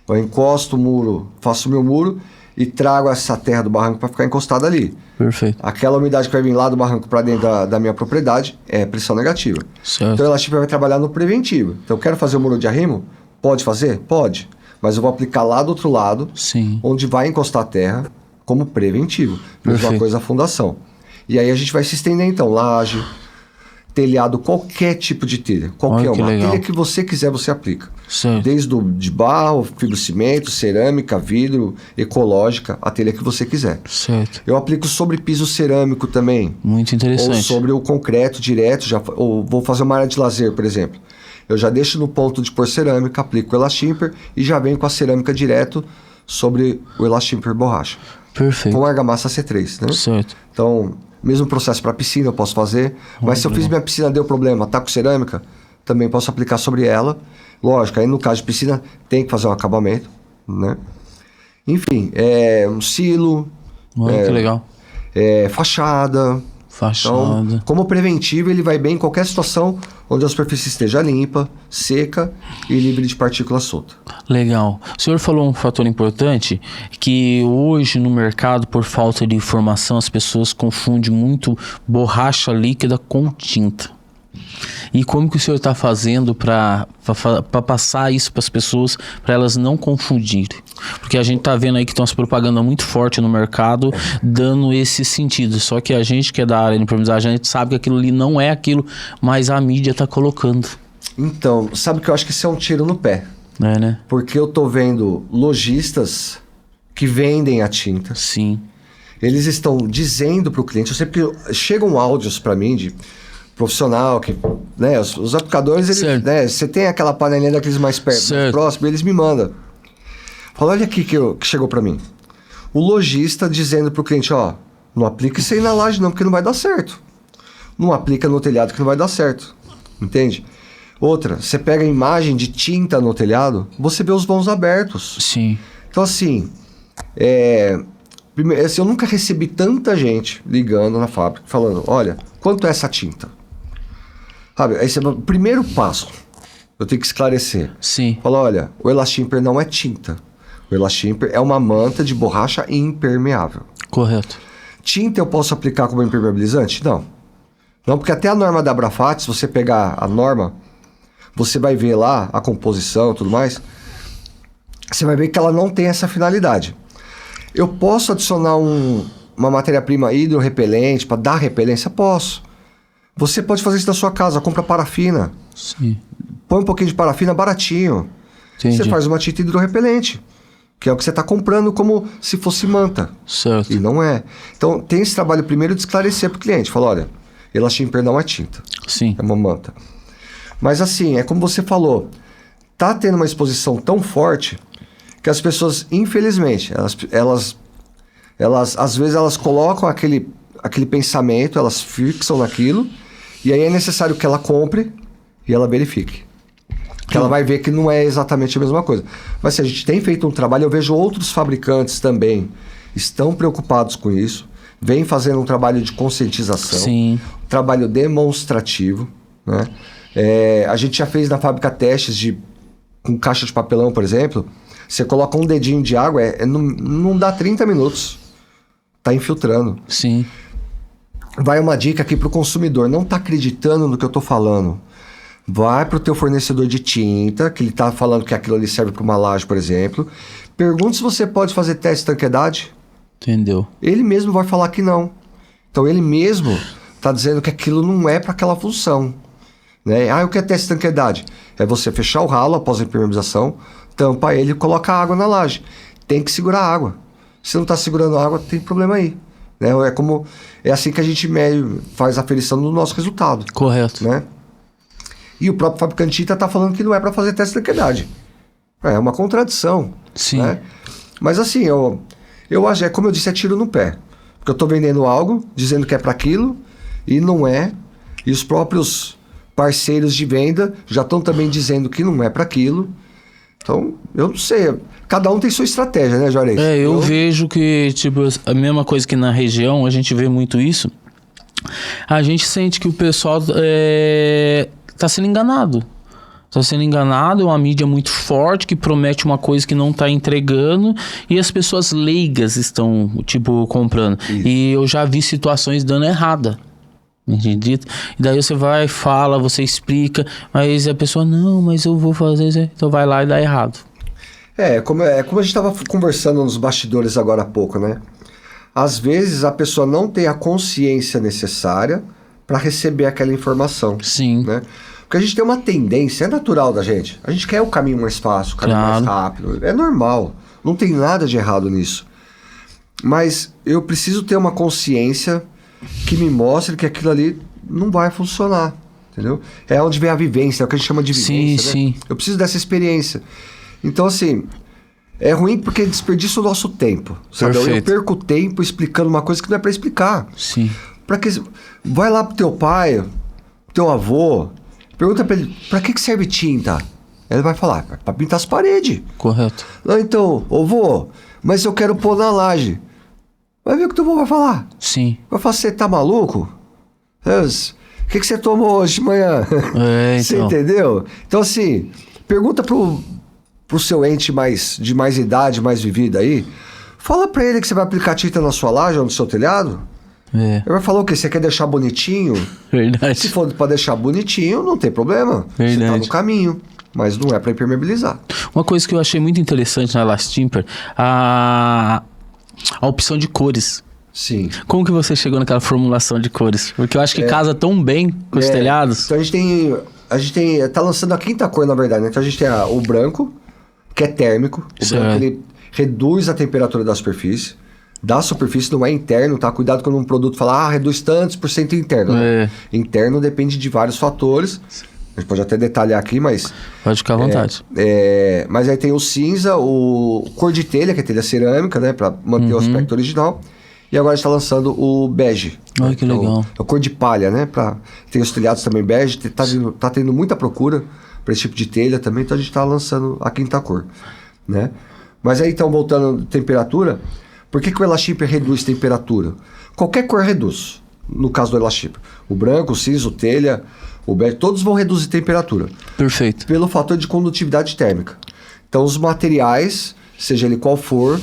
Eu encosto o muro, faço o meu muro e trago essa terra do barranco para ficar encostada ali. Perfeito. Aquela umidade que vai vir lá do barranco para dentro da minha propriedade é pressão negativa. Certo. Então o Elastipper vai trabalhar no preventivo. Então eu quero fazer o muro de arrimo? Pode fazer? Pode. Mas eu vou aplicar lá do outro lado, Sim. onde vai encostar a terra como preventivo. Mesma coisa a fundação. E aí a gente vai se estender então, laje, telhado, qualquer tipo de telha. Qualquer uma. A telha que você quiser, você aplica. Certo. Desde de barro, fibrocimento, cerâmica, vidro, ecológica, a telha que você quiser. Certo. Eu aplico sobre piso cerâmico também. Muito interessante. Ou sobre o concreto direto. Ou vou fazer uma área de lazer, por exemplo. Eu já deixo no ponto de pôr cerâmica, aplico o Elastipper e já venho com a cerâmica direto sobre o Elastipper borracha. Perfeito. Com argamassa C3, né? Certo. Então, mesmo processo para piscina eu posso fazer. Mas se eu fiz minha piscina, deu problema, tá com cerâmica, também posso aplicar sobre ela. Lógico, aí no caso de piscina tem que fazer um acabamento, né? Enfim, um silo. Olha que legal. Fachada. Então, como preventivo, ele vai bem em qualquer situação onde a superfície esteja limpa, seca e livre de partícula solta. Legal. O senhor falou um fator importante, que hoje no mercado, por falta de informação, as pessoas confundem muito borracha líquida com tinta. E como que o senhor está fazendo para passar isso para as pessoas, para elas não confundirem? Porque a gente está vendo aí que tem umas propagandas muito fortes no mercado, dando esse sentido. Só que a gente que é da área de impermeabilizagem, a gente sabe que aquilo ali não é aquilo, mas a mídia está colocando. Então, sabe que eu acho que isso é um tiro no pé. É, né? Porque eu tô vendo lojistas que vendem a tinta. Sim. Eles estão dizendo para o cliente, eu sei porque chegam áudios para mim de profissional, que, né, os aplicadores, eles, né, você tem aquela panelinha daqueles mais perto, mais próximo, eles me mandam. Fala, olha aqui que chegou para mim. O lojista dizendo para o cliente, ó, não aplica isso aí na laje não, porque não vai dar certo. Não aplica no telhado que não vai dar certo. Entende? Outra, você pega a imagem de tinta no telhado, você vê os vãos abertos. Sim. Então assim, primeiro, eu nunca recebi tanta gente ligando na fábrica, falando, olha, quanto é essa tinta? Sabe, aí o primeiro passo, eu tenho que esclarecer. Sim. Fala, olha, o Elastimper não é tinta. O Elastimper é uma manta de borracha impermeável. Correto. Tinta eu posso aplicar como impermeabilizante? Não. Não, porque até a norma da Abrafat, se você pegar a norma, você vai ver lá a composição e tudo mais, você vai ver que ela não tem essa finalidade. Eu posso adicionar uma matéria-prima hidrorrepelente para dar repelência? Posso. Você pode fazer isso na sua casa, compra parafina. Sim. Põe um pouquinho de parafina baratinho. Entendi. Você faz uma tinta hidrorrepelente, que é o que você está comprando como se fosse manta. Certo. E não é. Então tem esse trabalho primeiro de esclarecer para o cliente. Fala, olha, Elastimper não é tinta. Sim. É uma manta. Mas assim, é como você falou, tá tendo uma exposição tão forte que as pessoas, infelizmente, elas às vezes elas colocam aquele pensamento, elas fixam naquilo, e aí é necessário que ela compre e ela verifique. Que ela vai ver que não é exatamente a mesma coisa. Mas se a gente tem feito um trabalho, eu vejo outros fabricantes também estão preocupados com isso, vem fazendo um trabalho de conscientização, Sim. trabalho demonstrativo, né? A gente já fez na fábrica testes com caixa de papelão, por exemplo. Você coloca um dedinho de água, não dá 30 minutos. Tá infiltrando. Sim. Vai uma dica aqui pro consumidor. Não tá acreditando no que eu tô falando. Vai pro teu fornecedor de tinta, que ele tá falando que aquilo ali serve para uma laje, por exemplo. Pergunta se você pode fazer teste de tanquedade. Entendeu? Ele mesmo vai falar que não. Então ele mesmo tá dizendo que aquilo não é para aquela função. Né? O que é teste de tanquedade? É você fechar o ralo após a impermeabilização, tampa ele e coloca água na laje. Tem que segurar a água. Se não está segurando a água, tem problema aí. Né? É assim que a gente faz a aferição do nosso resultado. Correto. Né? E o próprio fabricante de tinta está falando que não é para fazer teste de tanquedade. É uma contradição. Sim. Né? Mas assim, eu acho, como eu disse, é tiro no pé. Porque eu estou vendendo algo, dizendo que é para aquilo, e não é. E os próprios parceiros de venda já estão também dizendo que não é para aquilo. Então, eu não sei. Cada um tem sua estratégia, né, Juarez? Eu vejo que, tipo, a mesma coisa que na região, a gente vê muito isso. A gente sente que o pessoal tá sendo enganado. Tá sendo enganado, é uma mídia muito forte que promete uma coisa que não tá entregando e as pessoas leigas estão, tipo, comprando. Isso. E eu já vi situações dando errada. Entendi? E daí você vai, fala, você explica, mas a pessoa, não, mas eu vou fazer isso. Então vai lá e dá errado. Como a gente estava conversando nos bastidores agora há pouco, né? Às vezes a pessoa não tem a consciência necessária para receber aquela informação. Sim. Né? Porque a gente tem uma tendência, é natural da gente. A gente quer o caminho mais fácil, o caminho mais rápido. É normal. Não tem nada de errado nisso. Mas eu preciso ter uma consciência que me mostre que aquilo ali não vai funcionar. Entendeu? É onde vem a vivência, é o que a gente chama de vivência. Sim, né? sim. Eu preciso dessa experiência. Então, assim, é ruim porque desperdiça o nosso tempo. Sabe? Eu perco tempo explicando uma coisa que não é para explicar. Sim. Vai lá pro teu pai, pro teu avô, pergunta pra ele, pra que serve tinta? Ele vai falar, pra pintar as paredes. Correto. Não, então, vô, mas eu quero pôr na laje. Vai ver o que teu avô vai falar. Sim. Vai falar, você tá maluco? O que você tomou hoje de manhã? Então. Você entendeu? Então, assim, pergunta pro seu ente de mais idade, mais vivida aí, fala pra ele que você vai aplicar tinta na sua laje ou no seu telhado. É. Ele vai falar o quê? Você quer deixar bonitinho? Verdade. Se for para deixar bonitinho, não tem problema. Você tá no caminho. Mas não é para impermeabilizar. Uma coisa que eu achei muito interessante na Elastimper, a opção de cores. Sim. Como que você chegou naquela formulação de cores? Porque eu acho que casa tão bem com os telhados. Então a gente tá lançando a quinta cor, na verdade, né? Então a gente tem o branco, que é térmico. O branco, ele reduz a temperatura da superfície. Da superfície, não é interno, tá? Cuidado quando um produto fala, reduz tantos por cento interno. Né? Interno depende de vários fatores. A gente pode até detalhar aqui, mas... Pode ficar à vontade. Mas aí tem o cinza, o cor de telha, que é telha cerâmica, né? Pra manter o aspecto original. E agora a gente tá lançando o bege. Olha que legal. É a cor de palha, né? Tem os telhados também bege. Tá tendo muita procura para esse tipo de telha também. Então a gente tá lançando a quinta cor, né? Mas aí, então, voltando à temperatura... Por que o Elastimper reduz temperatura? Qualquer cor reduz, no caso do Elastimper. O branco, o cinza, o telha, o bege, todos vão reduzir temperatura. Perfeito. Pelo fator de condutividade térmica. Então, os materiais, seja ele qual for,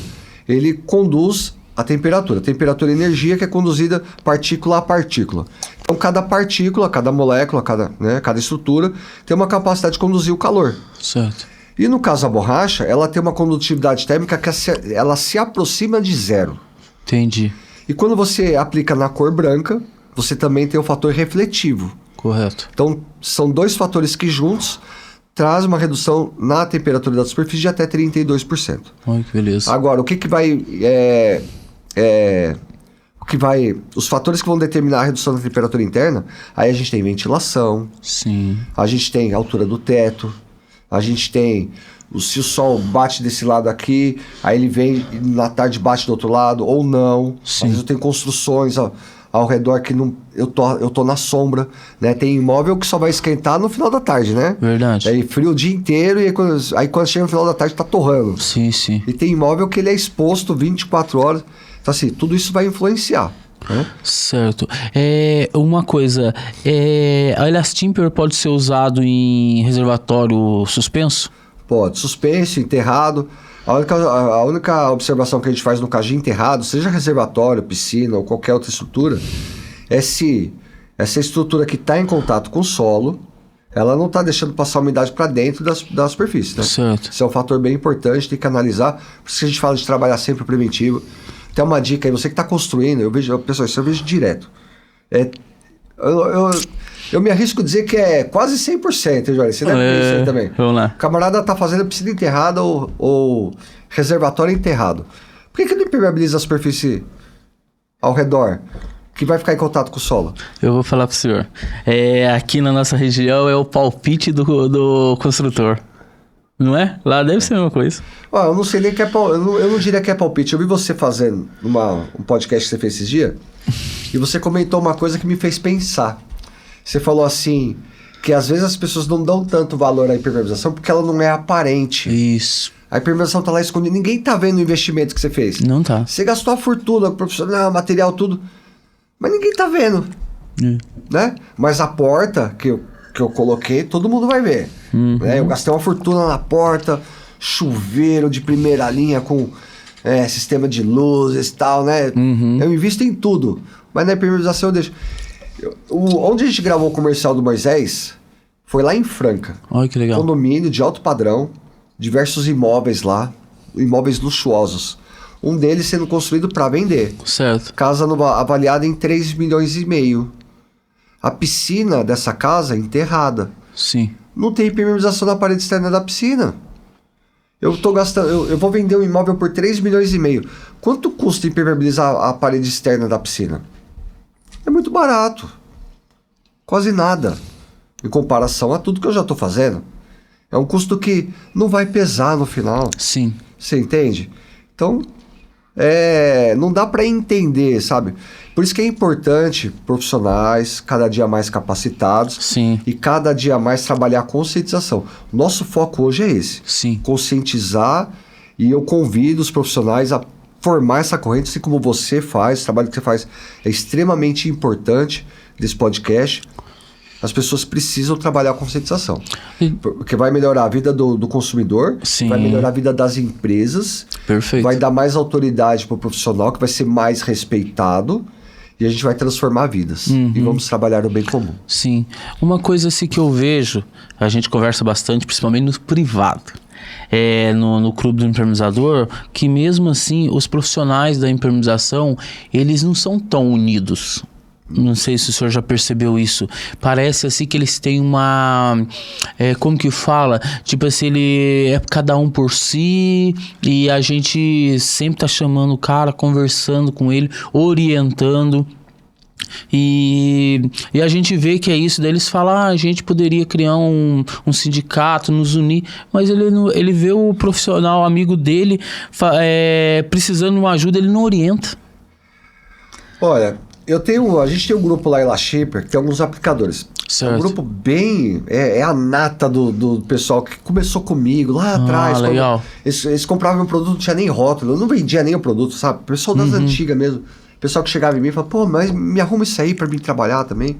ele conduz a temperatura. A temperatura é energia que é conduzida partícula a partícula. Então, cada partícula, cada molécula, cada estrutura tem uma capacidade de conduzir o calor. Certo. E no caso da borracha, ela tem uma condutividade térmica que ela se aproxima de zero. Entendi. E quando você aplica na cor branca, você também tem o fator refletivo. Correto. Então, são dois fatores que juntos trazem uma redução na temperatura da superfície de até 32%. Olha que beleza. Agora, o que vai... Os fatores que vão determinar a redução da temperatura interna, aí a gente tem ventilação. Sim. A gente tem a altura do teto. A gente tem, se o sol bate desse lado aqui, aí ele vem na tarde bate do outro lado, ou não. Sim. Às vezes eu tenho construções ao redor que não, eu tô na sombra, né? Tem imóvel que só vai esquentar no final da tarde, né? Verdade. Aí frio o dia inteiro e aí quando chega no final da tarde tá torrando. Sim, sim. E tem imóvel que ele é exposto 24 horas. Então assim, tudo isso vai influenciar. Certo. Uma coisa, a Elastimper pode ser usado em reservatório suspenso? Pode, suspenso, enterrado. A única observação que a gente faz no caso de enterrado, seja reservatório, piscina ou qualquer outra estrutura, é se essa estrutura que está em contato com o solo, ela não está deixando passar umidade para dentro da superfície. Né? Certo. Isso é um fator bem importante, tem que analisar. Por isso que a gente fala de trabalhar sempre preventivo. Tem uma dica aí, você que está construindo, pessoal, isso eu vejo direto. Eu me arrisco a dizer que é quase 100%, Jorge. Você deve ver isso aí também. Vamos lá. O camarada está fazendo piscina enterrada ou reservatório enterrado. Por que não impermeabiliza a superfície ao redor, que vai ficar em contato com o solo? Eu vou falar para o senhor. Aqui na nossa região é o palpite do construtor. Não é? Lá deve ser a mesma coisa. Eu não sei nem que é eu não diria que é palpite. Eu vi você fazendo um podcast que você fez esses dias e você comentou uma coisa que me fez pensar. Você falou assim, que às vezes as pessoas não dão tanto valor à impermeabilização porque ela não é aparente. Isso. A impermeabilização tá lá escondida, ninguém tá vendo o investimento que você fez. Não tá. Você gastou a fortuna, profissional, material, tudo, mas ninguém tá vendo. Né? Mas a porta que eu coloquei, todo mundo vai ver. Né? Eu gastei uma fortuna na porta, chuveiro de primeira linha com sistema de luzes e tal, né? Eu invisto em tudo, mas na impermeabilização eu deixo. Onde a gente gravou o comercial do Moisés foi lá em Franca. Olha que legal. Condomínio de alto padrão, diversos imóveis lá, imóveis luxuosos. Um deles sendo construído para vender. Certo. Casa avaliada em 3,5 milhões. A piscina dessa casa é enterrada. Sim. Não tem impermeabilização na parede externa da piscina. Eu vou vender um imóvel por 3,5 milhões. Quanto custa impermeabilizar a parede externa da piscina? É muito barato. Quase nada. Em comparação a tudo que eu já estou fazendo. É um custo que não vai pesar no final. Sim. Você entende? Então, não dá para entender, sabe? Por isso que é importante profissionais cada dia mais capacitados. Sim. E cada dia mais trabalhar a conscientização. Nosso foco hoje é esse. Sim. Conscientizar, e eu convido os profissionais a formar essa corrente, assim como você faz, o trabalho que você faz é extremamente importante desse podcast. As pessoas precisam trabalhar a conscientização. Porque vai melhorar a vida do consumidor, Sim. Vai melhorar a vida das empresas, Perfeito. Vai dar mais autoridade para o profissional, que vai ser mais respeitado, e a gente vai transformar vidas. E vamos trabalhar no bem comum. Sim. Uma coisa assim que eu vejo, a gente conversa bastante, principalmente no privado, no clube do impermeabilizador, que mesmo assim os profissionais da impermeabilização, eles não são tão unidos. Não sei se o senhor já percebeu isso. Parece assim que eles têm uma... como que fala? Tipo assim, ele é cada um por si e a gente sempre tá chamando o cara, conversando com ele, orientando. E a gente vê que é isso. Daí eles falam, a gente poderia criar um sindicato, nos unir. Mas ele vê o profissional amigo dele precisando de uma ajuda, ele não orienta. Olha... a gente tem um grupo lá em La Shaper que tem alguns aplicadores. Certo. É um grupo bem... É a nata do pessoal que começou comigo lá atrás. Legal. Eles compravam meu produto, não tinha nem rótulo, eu não vendia nem o produto, sabe? Pessoal das antigas mesmo. Pessoal que chegava em mim e falava, pô, mas me arruma isso aí pra mim trabalhar também.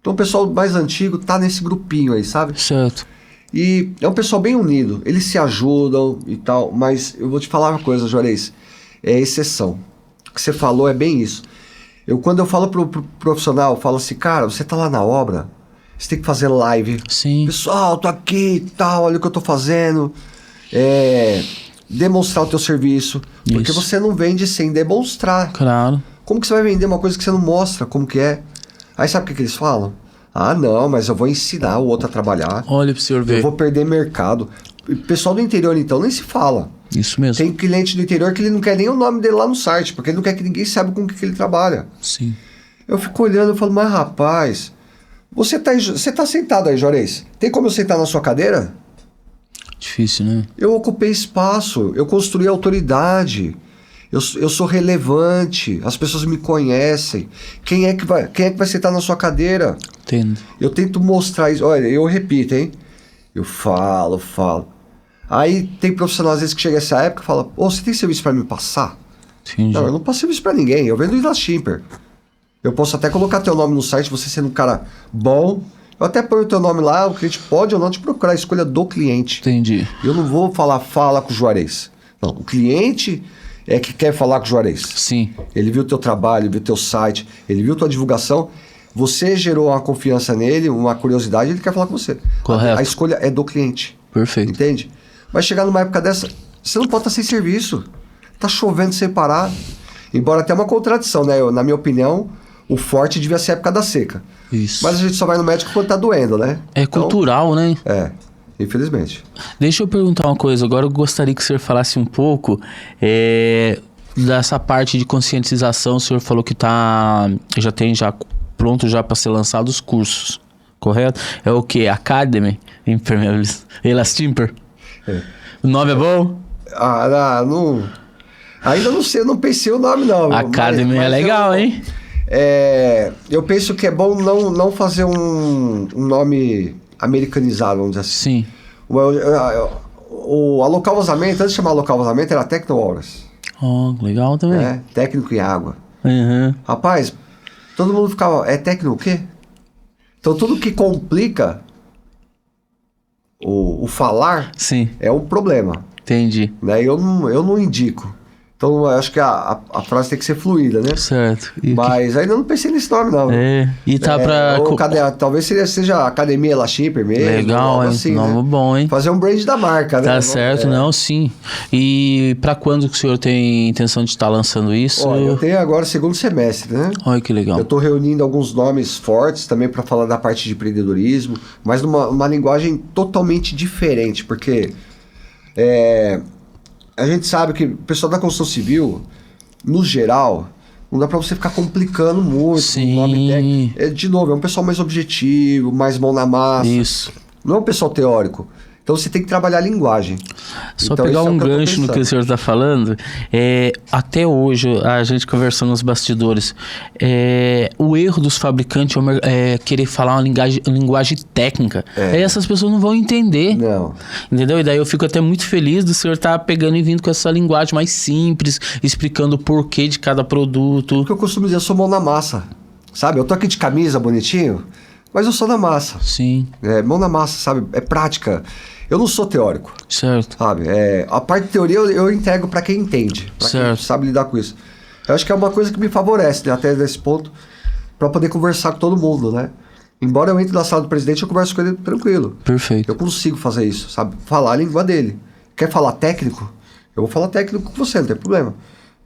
Então o pessoal mais antigo tá nesse grupinho aí, sabe? Certo. E é um pessoal bem unido. Eles se ajudam e tal, mas eu vou te falar uma coisa, Juarez. É exceção. O que você falou é bem isso. Quando eu falo pro profissional, eu falo assim, cara, você tá lá na obra, você tem que fazer live. Sim. Pessoal, tô aqui e tal, olha o que eu tô fazendo. Demonstrar o teu serviço. Porque Isso. você não vende sem demonstrar. Claro. Como que você vai vender uma coisa que você não mostra como que é? Aí sabe o que eles falam? Ah, não, mas eu vou ensinar o outro a trabalhar. Olha pro senhor ver. Eu vou perder mercado. O pessoal do interior, então, nem se fala. Isso mesmo. Tem cliente do interior que ele não quer nem o nome dele lá no site, porque ele não quer que ninguém saiba com o que ele trabalha. Sim. Eu fico olhando e falo, mas rapaz, você tá sentado aí, Juarez? Tem como eu sentar na sua cadeira? Difícil, né? Eu ocupei espaço, eu construí autoridade, eu sou relevante, as pessoas me conhecem. Quem é que vai sentar na sua cadeira? Entendo. Eu tento mostrar isso. Olha, eu repito, hein? Eu falo. Aí tem profissional às vezes que chega essa época e fala, você tem serviço para me passar? Entendi. Não, eu não passo serviço para ninguém, eu vendo La Shaper. Eu posso até colocar teu nome no site, você sendo um cara bom, eu até ponho o teu nome lá, o cliente pode ou não te procurar, a escolha do cliente. Entendi. Eu não vou fala com o Juarez. Não, o cliente é que quer falar com o Juarez. Sim. Ele viu o teu trabalho, viu o teu site, ele viu tua divulgação, você gerou uma confiança nele, uma curiosidade, ele quer falar com você. Correto. A escolha é do cliente. Perfeito. Entende? Vai chegar numa época dessa, você não pode estar sem serviço. Tá chovendo sem parar. Embora tenha uma contradição, né? Na minha opinião, o forte devia ser a época da seca. Isso. Mas a gente só vai no médico quando tá doendo, né? É Então, cultural, né? infelizmente. Deixa eu perguntar uma coisa. Agora eu gostaria que o senhor falasse um pouco dessa parte de conscientização. O senhor falou que já tem pronto já para ser lançado os cursos, correto? É o que? Academy? Elastimper? O nome é bom? Não... Ainda não sei, eu não pensei o nome não. Academy é legal, hein? Eu penso que é bom não fazer um nome americanizado, vamos dizer assim. Sim. A local vazamento, antes de chamar local vazamento, era Tecno-Horas. Legal também. Técnico em água. Uhum. Rapaz, todo mundo ficava, técnico o quê? Então tudo que complica o falar Sim. é um problema. Entendi. Né? Eu não indico. Então eu acho que a frase tem que ser fluida, né? Certo. Mas ainda não pensei nesse nome, não. E tá pra... Talvez seja Academia La Shaper mesmo. Legal, assim, nome né? bom, hein? Fazer um brand da marca, né? Tá certo, não, sim. E pra quando que o senhor tem intenção de estar lançando isso? Olha, eu tenho agora o segundo semestre, né? Olha que legal. Eu tô reunindo alguns nomes fortes também para falar da parte de empreendedorismo, mas numa linguagem totalmente diferente, porque a gente sabe que o pessoal da construção civil, no geral, não dá para você ficar complicando muito. Sim. O nome de novo, é um pessoal mais objetivo, mais mão na massa. Isso. Não é um pessoal teórico. Então você tem que trabalhar a linguagem. Só então, pegar isso é um o que eu tô gancho no que o senhor está falando, até hoje, a gente conversando nos bastidores, o erro dos fabricantes é querer falar uma linguagem técnica. Aí essas pessoas não vão entender. Não. Entendeu? E daí eu fico até muito feliz do senhor estar pegando e vindo com essa linguagem mais simples, explicando o porquê de cada produto. O que eu costumo dizer, eu sou mão na massa. Sabe? Eu tô aqui de camisa, bonitinho, mas eu sou na massa. Sim. Mão na massa, sabe? É prática. Eu não sou teórico. Certo. Sabe? A parte de teoria eu entrego para quem entende. Para quem sabe lidar com isso. Eu acho que é uma coisa que me favorece, né, até nesse ponto, para poder conversar com todo mundo, né? Embora eu entre na sala do presidente, eu converso com ele tranquilo. Perfeito. Eu consigo fazer isso, sabe? Falar a língua dele. Quer falar técnico? Eu vou falar técnico com você, não tem problema.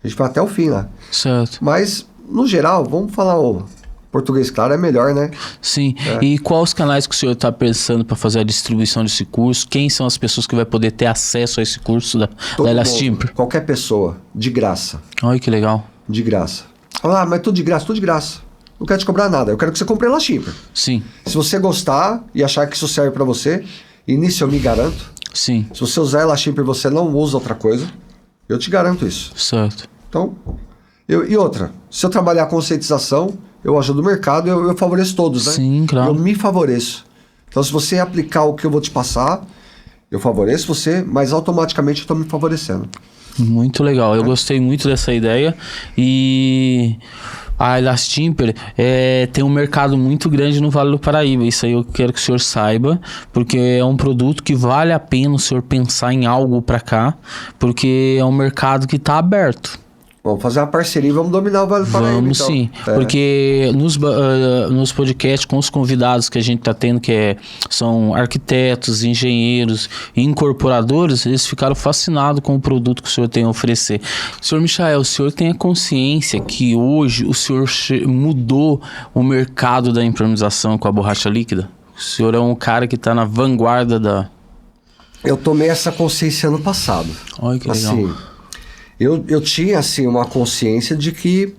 A gente vai até o fim lá. Certo. Mas, no geral, vamos falar o português claro, é melhor, né? Sim. E quais os canais que o senhor está pensando para fazer a distribuição desse curso? Quem são as pessoas que vai poder ter acesso a esse curso da Elastimper? Qualquer pessoa, de graça. Olha que legal. De graça. Ah, mas tudo de graça, tudo de graça. Não quero te cobrar nada, eu quero que você compre Elastimper. Sim. Se você gostar e achar que isso serve para você, e nisso eu me garanto. Sim. Se você usar Elastimper e você não usa outra coisa, eu te garanto isso. Certo. Então, e outra, se eu trabalhar a conscientização, eu ajudo o mercado, eu favoreço todos, né? Sim, claro. Eu me favoreço. Então, se você aplicar o que eu vou te passar, eu favoreço você, mas automaticamente eu estou me favorecendo. Muito legal. Eu gostei muito dessa ideia. E a Elastimper tem um mercado muito grande no Vale do Paraíba. Isso aí eu quero que o senhor saiba, porque é um produto que vale a pena o senhor pensar em algo para cá, porque é um mercado que está aberto. Vamos fazer uma parceria e vamos dominar o Vale do Paraíba, Vamos então. sim, porque nos podcasts com os convidados que a gente está tendo, são arquitetos, engenheiros e incorporadores, eles ficaram fascinados com o produto que o senhor tem a oferecer. Senhor Michael, o senhor tem a consciência que hoje o senhor mudou o mercado da impermeabilização com a borracha líquida? O senhor é um cara que está na vanguarda da... Eu tomei essa consciência ano passado. Olha que legal. Assim, eu tinha, assim, uma consciência de que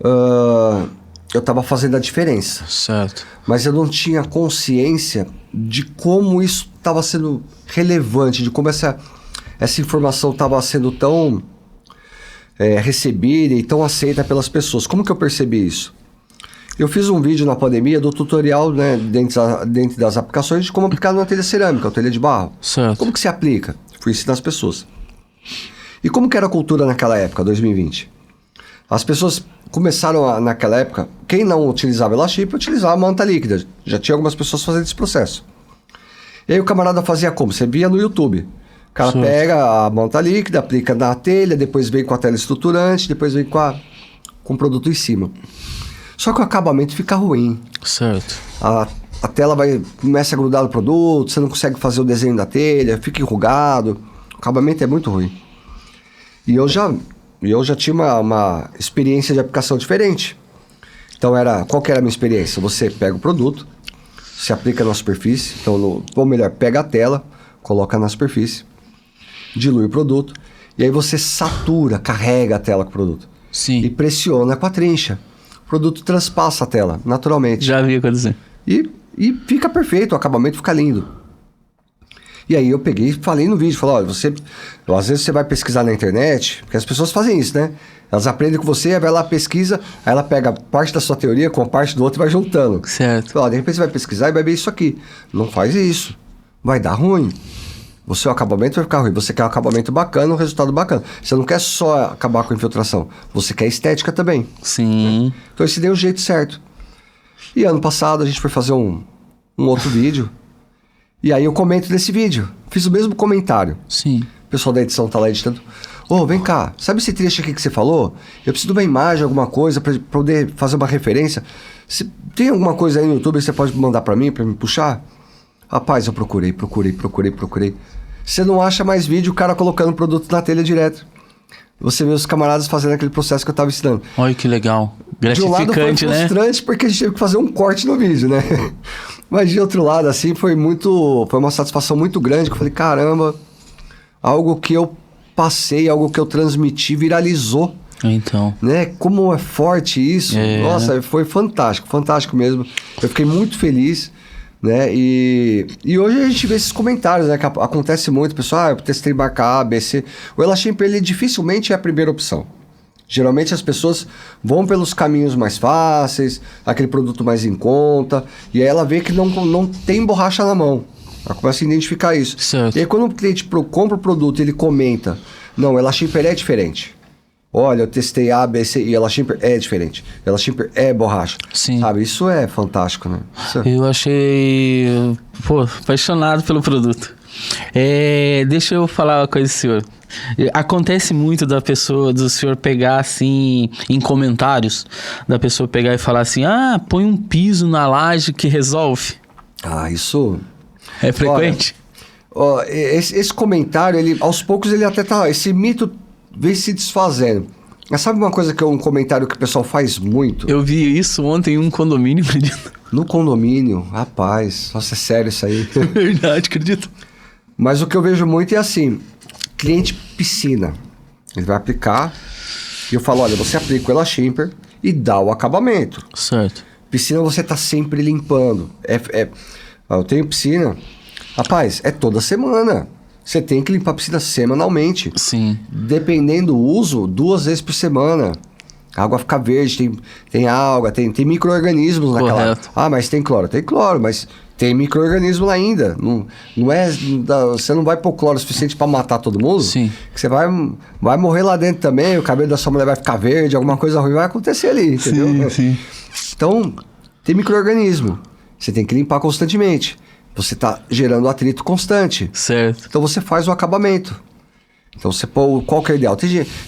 eu estava fazendo a diferença. Certo. Mas eu não tinha consciência de como isso estava sendo relevante, de como essa informação estava sendo tão recebida e tão aceita pelas pessoas. Como que eu percebi isso? Eu fiz um vídeo na pandemia do tutorial, né, dentro das aplicações de como aplicar numa telha cerâmica, ou telha de barro. Certo. Como que se aplica? Fui ensinar as pessoas. E como que era a cultura naquela época, 2020? As pessoas começaram naquela época, quem não utilizava Elastimper, utilizava manta líquida. Já tinha algumas pessoas fazendo esse processo. E aí o camarada fazia como? Você via no YouTube. O cara pega a manta líquida, aplica na telha, depois vem com a tela estruturante, depois vem com o produto em cima. Só que o acabamento fica ruim. Certo. A tela começa a grudar no produto, você não consegue fazer o desenho da telha, fica enrugado. O acabamento é muito ruim. E eu já tinha uma experiência de aplicação diferente. Então, qual que era a minha experiência? Você pega o produto, se aplica na superfície, ou melhor, pega a tela, coloca na superfície, dilui o produto, e aí você satura, carrega a tela com o produto. Sim. E pressiona com a trincha. O produto transpassa a tela, naturalmente. Já vi acontecer. E fica perfeito, o acabamento fica lindo. E aí eu peguei e falei no vídeo, falei, olha, às vezes você vai pesquisar na internet, porque as pessoas fazem isso, né? Elas aprendem com você, aí vai lá, pesquisa, aí ela pega parte da sua teoria com a parte do outro e vai juntando. Certo. Fala, de repente você vai pesquisar e vai ver isso aqui. Não faz isso. Vai dar ruim. O seu acabamento vai ficar ruim. Você quer um acabamento bacana, um resultado bacana. Você não quer só acabar com a infiltração. Você quer estética também. Sim. Então esse deu o jeito certo. E ano passado a gente foi fazer um outro vídeo. E aí eu comento nesse vídeo. Fiz o mesmo comentário. Sim. O pessoal da edição tá lá editando. Vem cá, sabe esse trecho aqui que você falou? Eu preciso de uma imagem, alguma coisa, para poder fazer uma referência. Se tem alguma coisa aí no YouTube que você pode mandar para mim puxar? Rapaz, eu procurei. Você não acha mais vídeo o cara colocando o produto na telha direto. Você vê os camaradas fazendo aquele processo que eu tava ensinando. Olha que legal. Gratificante, de um lado foi frustrante, né? Porque a gente teve que fazer um corte no vídeo, né? Mas de outro lado, assim, foi uma satisfação muito grande, que eu falei, caramba, algo que eu passei, algo que eu transmiti, viralizou. Então. Né? Como é forte isso. Nossa, foi fantástico mesmo. Eu fiquei muito feliz, né? E hoje a gente vê esses comentários, né? Que acontece muito, pessoal, eu testei marca A, B, C. O Elastimper, ele dificilmente é a primeira opção. Geralmente as pessoas vão pelos caminhos mais fáceis, aquele produto mais em conta, e aí ela vê que não tem borracha na mão. Ela começa a identificar isso. Certo. E aí quando o cliente compra o produto e ele comenta, não, o Elastimper é diferente. Olha, eu testei A, B, C e Elastimper é diferente. Elastimper é borracha. Sim. Sabe, isso é fantástico, né? Eu achei, apaixonado pelo produto. Deixa eu falar uma coisa, senhor. Acontece muito do senhor pegar assim, em comentários, da pessoa pegar e falar assim, põe um piso na laje que resolve. Isso... É frequente? Esse comentário, aos poucos ele até tá... Esse mito vem se desfazendo. Mas sabe uma coisa que é um comentário que o pessoal faz muito? Eu vi isso ontem em um condomínio, acredito. No condomínio? Rapaz, nossa, é sério isso aí. Verdade, acredito. Mas o que eu vejo muito é assim, cliente piscina. Ele vai aplicar e eu falo, olha, você aplica o Elashimper e dá o acabamento. Certo. Piscina você tá sempre limpando. Eu tenho piscina, rapaz, é toda semana. Você tem que limpar a piscina semanalmente. Sim. Dependendo do uso, 2 vezes por semana. A água fica verde, tem alga, tem micro-organismos naquela... Correto. Mas tem cloro? Tem cloro, mas tem micro-organismo lá ainda. Você não vai pôr cloro suficiente para matar todo mundo? Sim. Que você vai morrer lá dentro também, o cabelo da sua mulher vai ficar verde, alguma coisa ruim vai acontecer ali, entendeu? Sim. Então, tem micro-organismo. Você tem que limpar constantemente. Você está gerando atrito constante. Certo. Então você faz o acabamento. Então qual que é o ideal?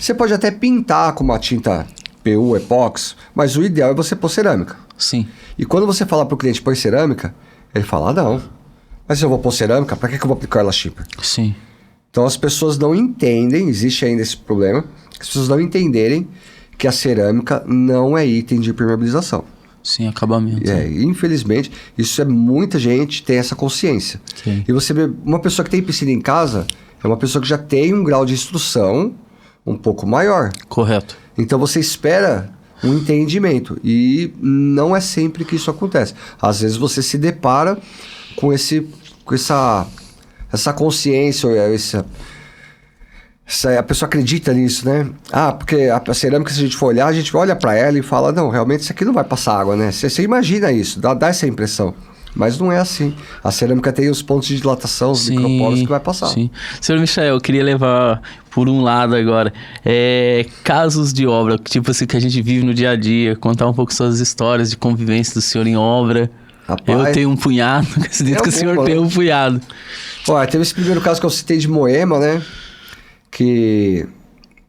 Você pode até pintar com uma tinta PU, epóxi, mas o ideal é você pôr cerâmica. Sim. E quando você fala para o cliente pôr cerâmica, ele fala, não. Mas se eu vou pôr cerâmica, para que eu vou aplicar o Elashimper? Sim. Então as pessoas não entendem, existe ainda esse problema, as pessoas não entenderem que a cerâmica não é item de impermeabilização. Sim, acabamento. Infelizmente, muita gente tem essa consciência. Sim. E você vê, uma pessoa que tem piscina em casa é uma pessoa que já tem um grau de instrução um pouco maior. Correto. Então você espera um entendimento e não é sempre que isso acontece. Às vezes você se depara com essa consciência, a pessoa acredita nisso, né? Porque a cerâmica, se a gente for olhar, a gente olha para ela e fala, não, realmente isso aqui não vai passar água, né? Você imagina isso, dá essa impressão. Mas não é assim. A cerâmica tem os pontos de dilatação, os microporos que vai passar. Sim. Senhor Michael, eu queria levar por um lado agora. Casos de obra, tipo assim, que a gente vive no dia a dia. Contar um pouco suas histórias de convivência do senhor em obra. Rapaz, eu tenho um punhado, acredito que o senhor tem um punhado. Teve esse primeiro caso que eu citei de Moema, né? Que...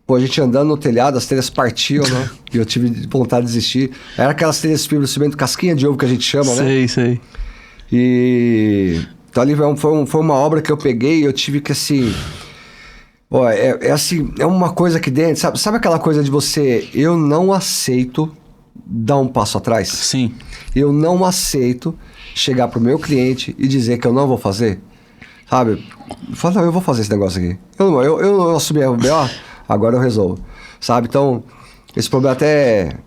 a gente andando no telhado, as telhas partiam, né? E eu tive vontade de desistir. Era aquelas telhas de fibra de cimento, casquinha de ovo que a gente chama, né? Sei. Então ali foi uma obra que eu peguei e eu tive que assim... assim, é uma coisa aqui dentro, sabe aquela coisa de você... Eu não aceito dar um passo atrás? Sim. Eu não aceito chegar pro meu cliente e dizer que eu não vou fazer. Sabe? Fala, não, eu vou fazer esse negócio aqui. Eu assumi o BO, agora eu resolvo. Sabe? Então, esse problema até...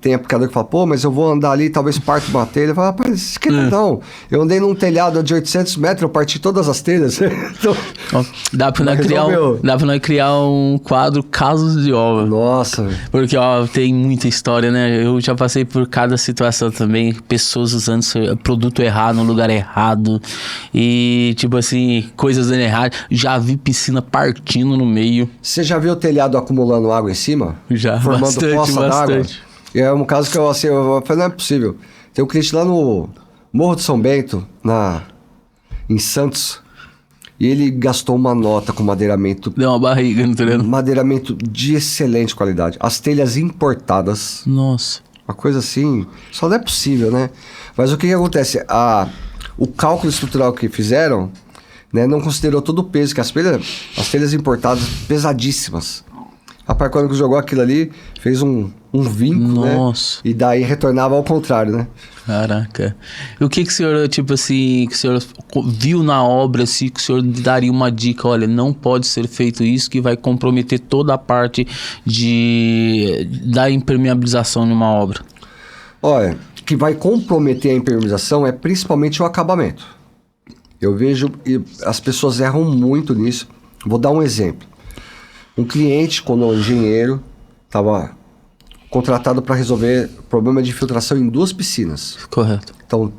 Tem aplicador que fala, mas eu vou andar ali, talvez parte uma telha. Eu falo, rapaz, isso aqui não. Eu andei num telhado de 800 metros, eu parti todas as telhas. Então, dá pra nós criar um quadro Casos de Obra. Nossa. Porque, tem muita história, né? Eu já passei por cada situação também. Pessoas usando produto errado no lugar errado. E, tipo assim, coisas dando errado. Já vi piscina partindo no meio. Você já viu o telhado acumulando água em cima? Já, formando bastante, poça d'água? E é um caso que eu falei, não é possível. Tem um cliente lá no Morro de São Bento, em Santos, e ele gastou uma nota com madeiramento... Deu uma barriga, não tô vendo? Madeiramento de excelente qualidade. As telhas importadas. Nossa. Uma coisa assim, só não é possível, né? Mas o que acontece? O cálculo estrutural que fizeram, né, não considerou todo o peso, que as telhas importadas pesadíssimas. Rapaz, quando jogou aquilo ali, fez um vinco, Nossa. Né? E daí retornava ao contrário, né? Caraca. E o que o senhor, tipo assim, que o senhor viu na obra, assim, que o senhor daria uma dica, olha, não pode ser feito isso, que vai comprometer toda a parte da impermeabilização numa obra? Olha, que vai comprometer a impermeabilização é principalmente o acabamento. Eu vejo, e as pessoas erram muito nisso. Vou dar um exemplo. Um cliente, quando o engenheiro estava contratado para resolver problema de infiltração em 2 piscinas. Correto. Então,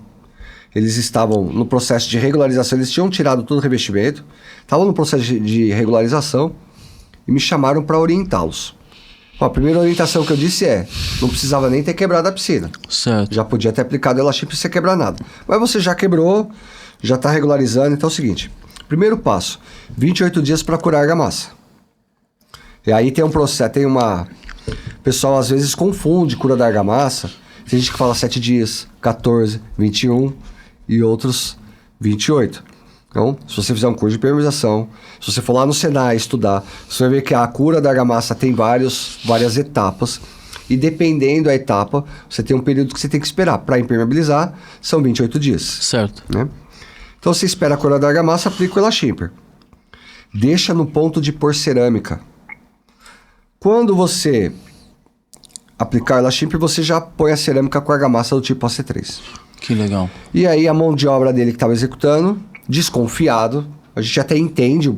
eles estavam no processo de regularização, eles tinham tirado todo o revestimento, estavam no processo de regularização e me chamaram para orientá-los. A primeira orientação que eu disse não precisava nem ter quebrado a piscina. Certo. Já podia ter aplicado Elashimper sem quebrar nada. Mas você já quebrou, já está regularizando, então é o seguinte... Primeiro passo, 28 dias para curar a argamassa. E aí tem um processo, o pessoal às vezes confunde cura da argamassa. Tem gente que fala 7 dias, 14, 21 e outros 28. Então, se você fizer um curso de impermeabilização, se você for lá no Senai estudar, você vai ver que a cura da argamassa tem várias etapas. E dependendo da etapa, você tem um período que você tem que esperar. Para impermeabilizar, são 28 dias. Certo. Né? Então, você espera a cura da argamassa, aplica o Elashimper. Deixa no ponto de pôr cerâmica. Quando você aplicar o Elashimper, você já põe a cerâmica com argamassa do tipo AC3. Que legal. E aí, a mão de obra dele que estava executando, desconfiado, a gente até entende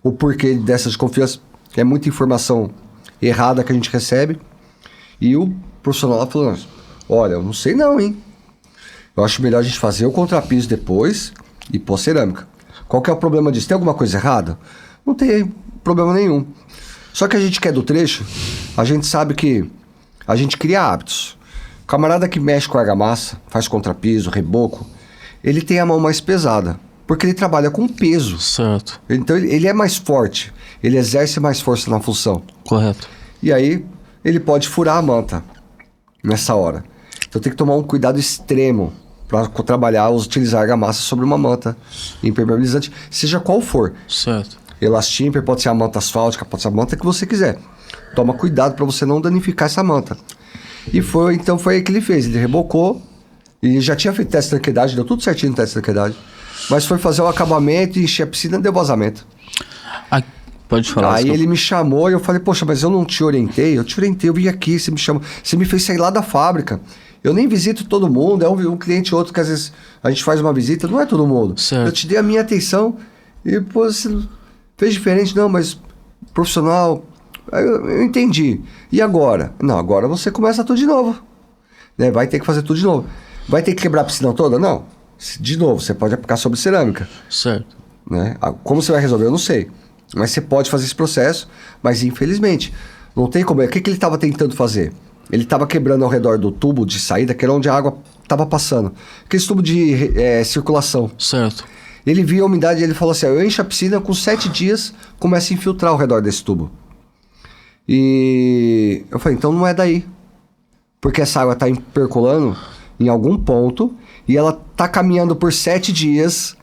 o porquê dessa desconfiança, que é muita informação errada que a gente recebe. E o profissional lá falou, olha, eu não sei não, hein? Eu acho melhor a gente fazer o contrapiso depois e pôr cerâmica. Qual que é o problema disso? Tem alguma coisa errada? Não tem problema nenhum. Só que a gente que é do trecho, a gente sabe que a gente cria hábitos. O camarada que mexe com argamassa, faz contrapiso, reboco, ele tem a mão mais pesada, porque ele trabalha com peso. Certo. Então ele é mais forte, ele exerce mais força na função. Correto. E aí ele pode furar a manta nessa hora. Então tem que tomar um cuidado extremo para trabalhar, utilizar argamassa sobre uma manta impermeabilizante, seja qual for. Certo. Elashimper pode ser a manta asfáltica, pode ser a manta que você quiser. Toma cuidado para você não danificar essa manta. Então foi aí que ele fez. Ele rebocou e já tinha feito teste de tranquilidade, deu tudo certinho no teste de tranquilidade. Mas foi fazer o acabamento e encher a piscina e deu vazamento. Pode falar. Aí ele me chamou e eu falei, poxa, mas eu não te orientei? Eu te orientei, eu vim aqui, você me chamou. Você me fez sair lá da fábrica. Eu nem visito todo mundo, é um cliente ou outro que às vezes a gente faz uma visita, não é todo mundo. Certo. Eu te dei a minha atenção e, pô, você fez diferente. Não, mas profissional, eu entendi. E agora? Não, agora você começa tudo de novo. Né? Vai ter que fazer tudo de novo. Vai ter que quebrar a piscina toda? Não. De novo, você pode aplicar sobre cerâmica. Certo. Né? Como você vai resolver, eu não sei. Mas você pode fazer esse processo, mas infelizmente, não tem como. O que ele estava tentando fazer? Ele estava quebrando ao redor do tubo de saída, que era onde a água estava passando. Aquele tubo de circulação. Certo. Ele via a umidade e ele falou assim, eu encho a piscina, com 7 dias, começa a infiltrar ao redor desse tubo. E eu falei, então não é daí. Porque essa água está percolando em algum ponto e ela está caminhando por 7 dias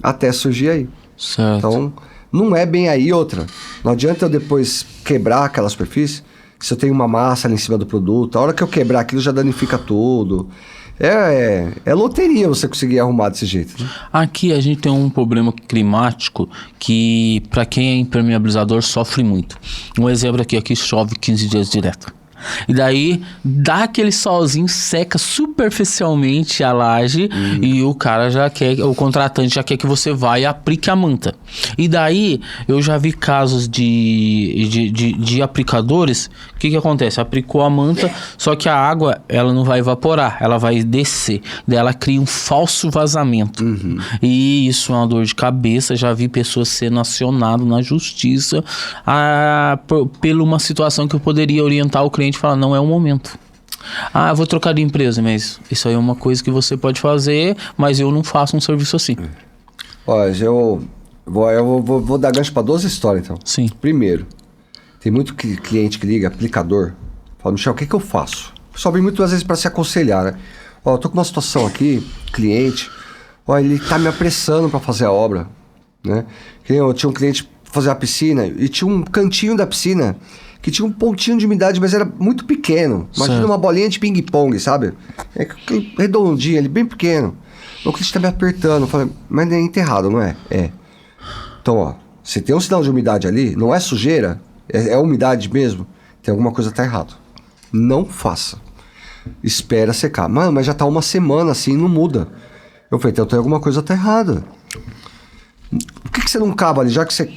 até surgir aí. Certo. Então, não é bem aí outra. Não adianta eu depois quebrar aquela superfície, se eu tenho uma massa ali em cima do produto, a hora que eu quebrar aquilo já danifica tudo. É loteria você conseguir arrumar desse jeito. Né? Aqui a gente tem um problema climático que, para quem é impermeabilizador, sofre muito. Um exemplo aqui chove 15 dias direto. E daí dá aquele solzinho, seca superficialmente a laje e o cara já quer, o contratante já quer que você vá e aplique a manta. E daí eu já vi casos de aplicadores. O que acontece? Aplicou a manta, só que a água ela não vai evaporar, ela vai descer. Daí ela cria um falso vazamento. E isso é uma dor de cabeça. Já vi pessoas sendo acionadas na justiça por uma situação que eu poderia orientar o cliente e falar, não é o momento. Eu vou trocar de empresa, mas isso aí é uma coisa que você pode fazer, mas eu não faço um serviço assim. Olha, eu vou dar gancho para 2 histórias, então. Sim. Primeiro, tem muito cliente que liga, aplicador, fala, Michel, o que eu faço? O pessoal vem muitas vezes para se aconselhar, né? Eu tô com uma situação aqui, cliente, ele tá me apressando para fazer a obra, né? Eu tinha um cliente pra fazer a piscina e tinha um cantinho da piscina que tinha um pontinho de umidade, mas era muito pequeno. Imagina certo. Uma bolinha de ping-pong, sabe? Redondinho ali, bem pequeno. O cliente tá me apertando. Eu falei, mas é enterrado, não é? É. Então, ó, se tem um sinal de umidade ali, não é sujeira, é umidade mesmo, tem alguma coisa que tá errado. Não faça. Espera secar. Mano, mas já tá uma semana assim, não muda. Eu falei, então tem alguma coisa que tá errada. Por que você não cava ali? Já que você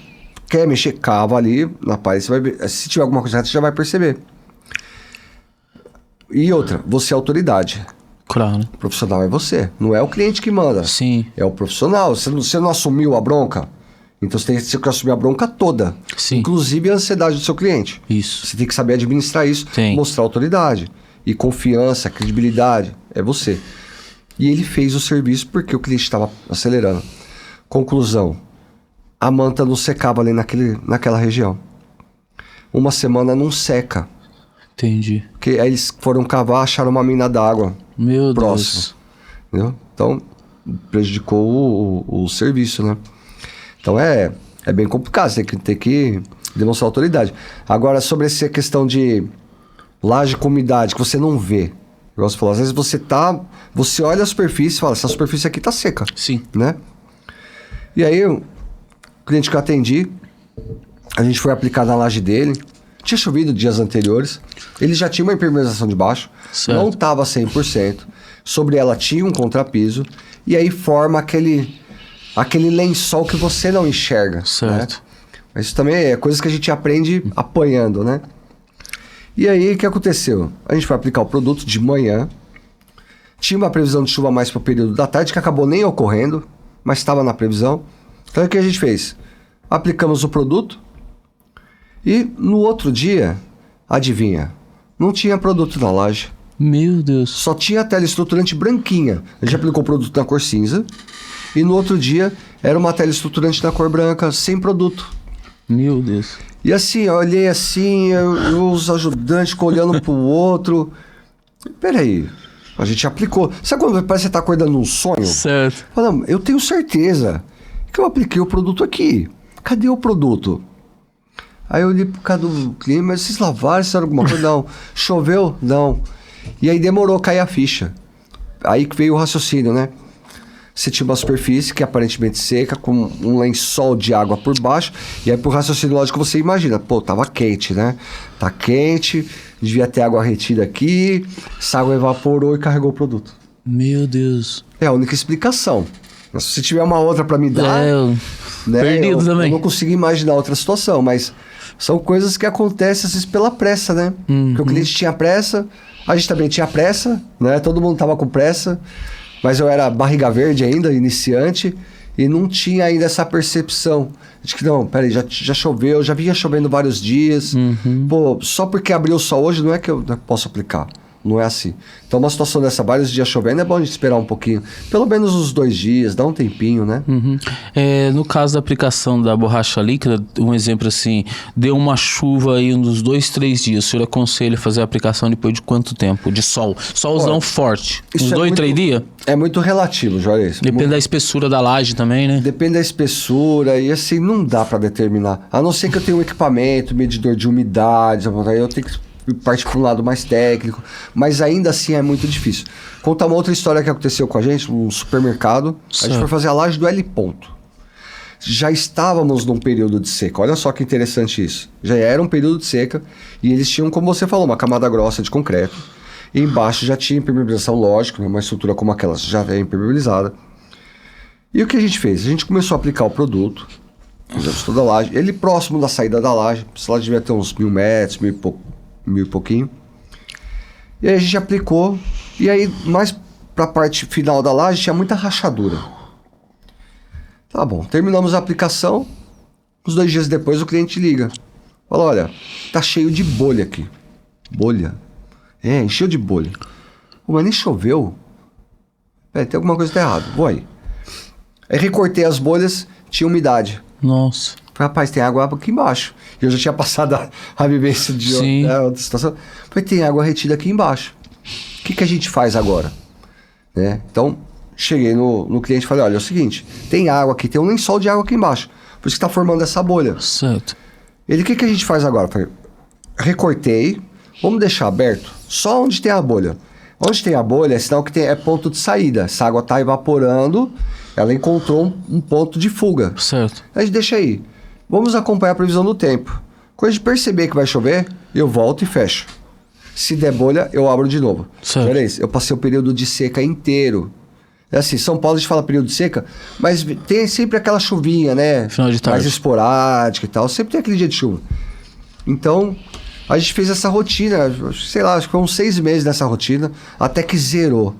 quer mexer, cava ali na parede, você vai ver. Se tiver alguma coisa errada, você já vai perceber. E outra, você é autoridade. Claro. O profissional é você, não é o cliente que manda. Sim. É o profissional. Você não assumiu a bronca, então você tem que assumir a bronca toda. Sim. Inclusive a ansiedade do seu cliente. Isso. Você tem que saber administrar isso, Tem. mostrar autoridade. E confiança, credibilidade, é você. E ele fez o serviço porque o cliente estava acelerando. Conclusão, a manta não secava ali naquela região. Uma semana não seca. Entendi. Porque aí eles foram cavar, acharam uma mina d'água Meu próxima. Deus. Entendeu? Então, prejudicou o serviço, né? Então, é bem complicado. Você tem que demonstrar autoridade. Agora, sobre essa questão de laje com umidade, que você não vê. Igual você falou, às vezes você olha a superfície e fala, essa superfície aqui tá seca. Sim. Né? E aí, o cliente que eu atendi, a gente foi aplicar na laje dele. Tinha chovido dias anteriores. Ele já tinha uma impermeabilização de baixo. Certo. Não estava 100%. Sobre ela tinha um contrapiso. E aí forma aquele lençol que você não enxerga. Certo. Né? Mas isso também é coisas que a gente aprende apanhando, né? E aí, o que aconteceu? A gente foi aplicar o produto de manhã. Tinha uma previsão de chuva mais para o período da tarde, que acabou nem ocorrendo, mas estava na previsão. Então, o que a gente fez? Aplicamos o produto e no outro dia, adivinha, não tinha produto na laje. Meu Deus. Só tinha a tela estruturante branquinha. A gente aplicou o produto na cor cinza e no outro dia era uma tela estruturante na cor branca, sem produto. Meu Deus. E assim, eu olhei assim, os ajudantes ficam olhando pro outro. Peraí, a gente aplicou. Sabe quando parece que você tá acordando um sonho? Certo. Fala, eu tenho certeza que eu apliquei o produto aqui. Cadê o produto? Aí eu olhei pro cara do clima, mas vocês lavaram, fizeram alguma coisa? Não. Choveu? Não. E aí demorou a cair a ficha. Aí que veio o raciocínio, né? Você tinha uma superfície que é aparentemente seca, com um lençol de água por baixo, e aí por raciocínio lógico você imagina, pô, tava quente, né? Tá quente, devia ter água retida aqui, essa água evaporou e carregou o produto. Meu Deus. É a única explicação. Mas se tiver uma outra para me dar, né, perdido também. Eu não consigo imaginar outra situação, mas são coisas que acontecem às vezes pela pressa, né? Porque o cliente tinha pressa, a gente também tinha pressa, né? Todo mundo tava com pressa. Mas eu era barriga verde ainda, iniciante, e não tinha ainda essa percepção de que, não, peraí, já choveu, já vinha chovendo vários dias. Pô, só porque abriu o sol hoje não é que eu posso aplicar. Não é assim. Então, uma situação dessa, vários dias chovendo, é bom a gente esperar um pouquinho. Pelo menos uns 2 dias, dá um tempinho, né? No caso da aplicação da borracha líquida, um exemplo assim, deu uma chuva aí uns 2, 3 dias. O senhor aconselha fazer a aplicação depois de quanto tempo? De sol? Solzão forte. Uns 2, 3 dias? É muito relativo, Juarez. Depende da espessura da laje também, né? Depende da espessura e assim, não dá pra determinar. A não ser que eu tenha um equipamento, medidor de umidade, aí eu tenho que parte para um lado mais técnico, mas ainda assim é muito difícil. Contar uma outra história que aconteceu com a gente, num supermercado. A gente foi fazer a laje do L ponto. Já estávamos num período de seca, olha só que interessante isso. Já era um período de seca e eles tinham, como você falou, uma camada grossa de concreto. E embaixo já tinha impermeabilização, lógico, uma estrutura como aquela já é impermeabilizada. E o que a gente fez? A gente começou a aplicar o produto, fizemos toda a laje. Ele próximo da saída da laje, essa laje devia ter uns 1.000 metros, 1.000 e pouquinho. E aí a gente aplicou, e aí mais pra parte final da laje tinha muita rachadura. Tá bom, terminamos a aplicação, uns 2 dias depois o cliente liga. Fala, olha, tá cheio de bolha aqui. Bolha? É, encheu de bolha. Pô, mas nem choveu. Tem alguma coisa que tá errada, vou aí. Aí recortei as bolhas, tinha umidade. Nossa. Falei, rapaz, tem água aqui embaixo. E eu já tinha passado a vivência de outra situação. Falei, tem água retida aqui embaixo. O que a gente faz agora? Né? Então, cheguei no cliente e falei, olha, é o seguinte, tem água aqui, tem um lençol de água aqui embaixo. Por isso que está formando essa bolha. Certo. Ele, o que a gente faz agora? Falei, recortei, vamos deixar aberto só onde tem a bolha. Onde tem a bolha é sinal que é ponto de saída. Essa água está evaporando, ela encontrou um ponto de fuga. Certo. A gente deixa aí. Vamos acompanhar a previsão do tempo. Quando a gente perceber que vai chover, eu volto e fecho. Se der bolha, eu abro de novo. Certo. Olha isso, eu passei o período de seca inteiro. É assim, São Paulo a gente fala período de seca, mas tem sempre aquela chuvinha, né? Final de tarde. Mais esporádica e tal. Sempre tem aquele dia de chuva. Então, a gente fez essa rotina, sei lá, acho que foi uns 6 meses nessa rotina, até que zerou.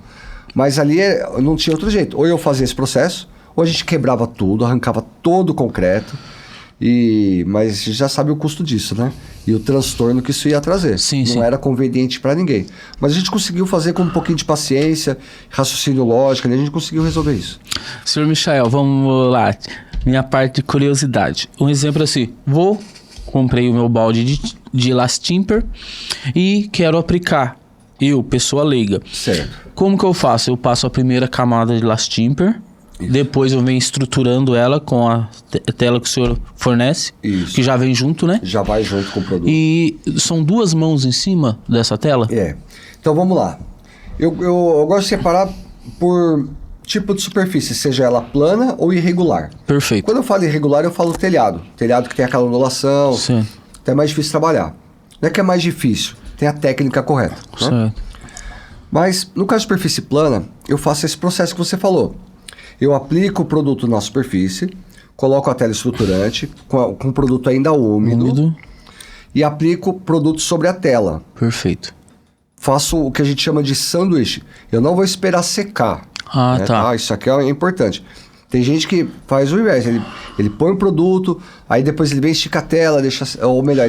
Mas ali não tinha outro jeito. Ou eu fazia esse processo, ou a gente quebrava tudo, arrancava todo o concreto. Mas já sabe o custo disso, né? E o transtorno que isso ia trazer. Não era conveniente para ninguém. Mas a gente conseguiu fazer com um pouquinho de paciência, raciocínio lógico, né? A gente conseguiu resolver isso. Senhor Michael, vamos lá. minha parte de curiosidade. Um exemplo assim, comprei o meu balde de Elastimper e quero aplicar. Eu, pessoa leiga. Certo. Como que eu faço? Eu passo a primeira camada de Elastimper, depois eu venho estruturando ela com a tela que o senhor fornece, Isso. que já vem junto, né? Já vai junto com o produto. E são 2 mãos em cima dessa tela? Então vamos lá. Eu gosto de separar por tipo de superfície, seja ela plana ou irregular. Perfeito. Quando eu falo irregular, eu falo telhado. Telhado que tem aquela ondulação. Sim. Então é mais difícil trabalhar. Não é que é mais difícil, tem a técnica correta. Né? Certo. Mas no caso de superfície plana, eu faço esse processo que você falou. Eu aplico o produto na superfície, coloco a tela estruturante com o produto ainda úmido e aplico o produto sobre a tela. Perfeito. Faço o que a gente chama de sanduíche. Eu não vou esperar secar. Ah, tá. Isso aqui é importante. Tem gente que faz o inverso. Ele põe o produto, aí depois ele vem estica a tela, ele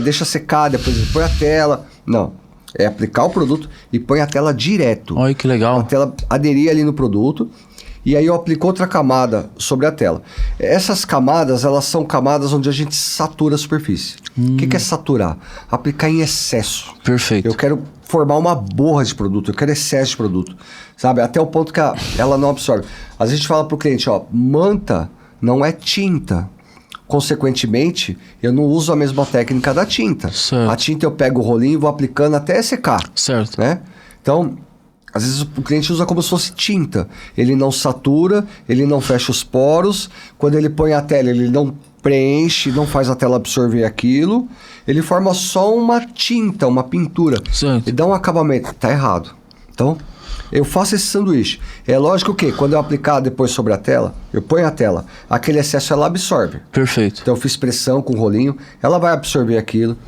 deixa secar, depois ele põe a tela. Não. É aplicar o produto e põe a tela direto. Olha que legal. A tela aderir ali no produto. E aí eu aplico outra camada sobre a tela. Essas camadas, elas são camadas onde a gente satura a superfície. O que é saturar? Aplicar em excesso. Perfeito. Eu quero formar uma borra de produto, eu quero excesso de produto, sabe? Até o ponto que ela não absorve. Às vezes a gente fala pro cliente, manta não é tinta. Consequentemente, eu não uso a mesma técnica da tinta. Certo. A tinta eu pego o rolinho e vou aplicando até secar. Certo. Né? Então, às vezes o cliente usa como se fosse tinta. Ele não satura, ele não fecha os poros. Quando ele põe a tela, ele não preenche, não faz a tela absorver aquilo. Ele forma só uma tinta, uma pintura. Certo. E dá um acabamento. Tá errado. Então, eu faço esse sanduíche. É lógico que quando eu aplicar depois sobre a tela, eu ponho a tela, aquele excesso ela absorve. Perfeito. Então eu fiz pressão com o rolinho, ela vai absorver aquilo,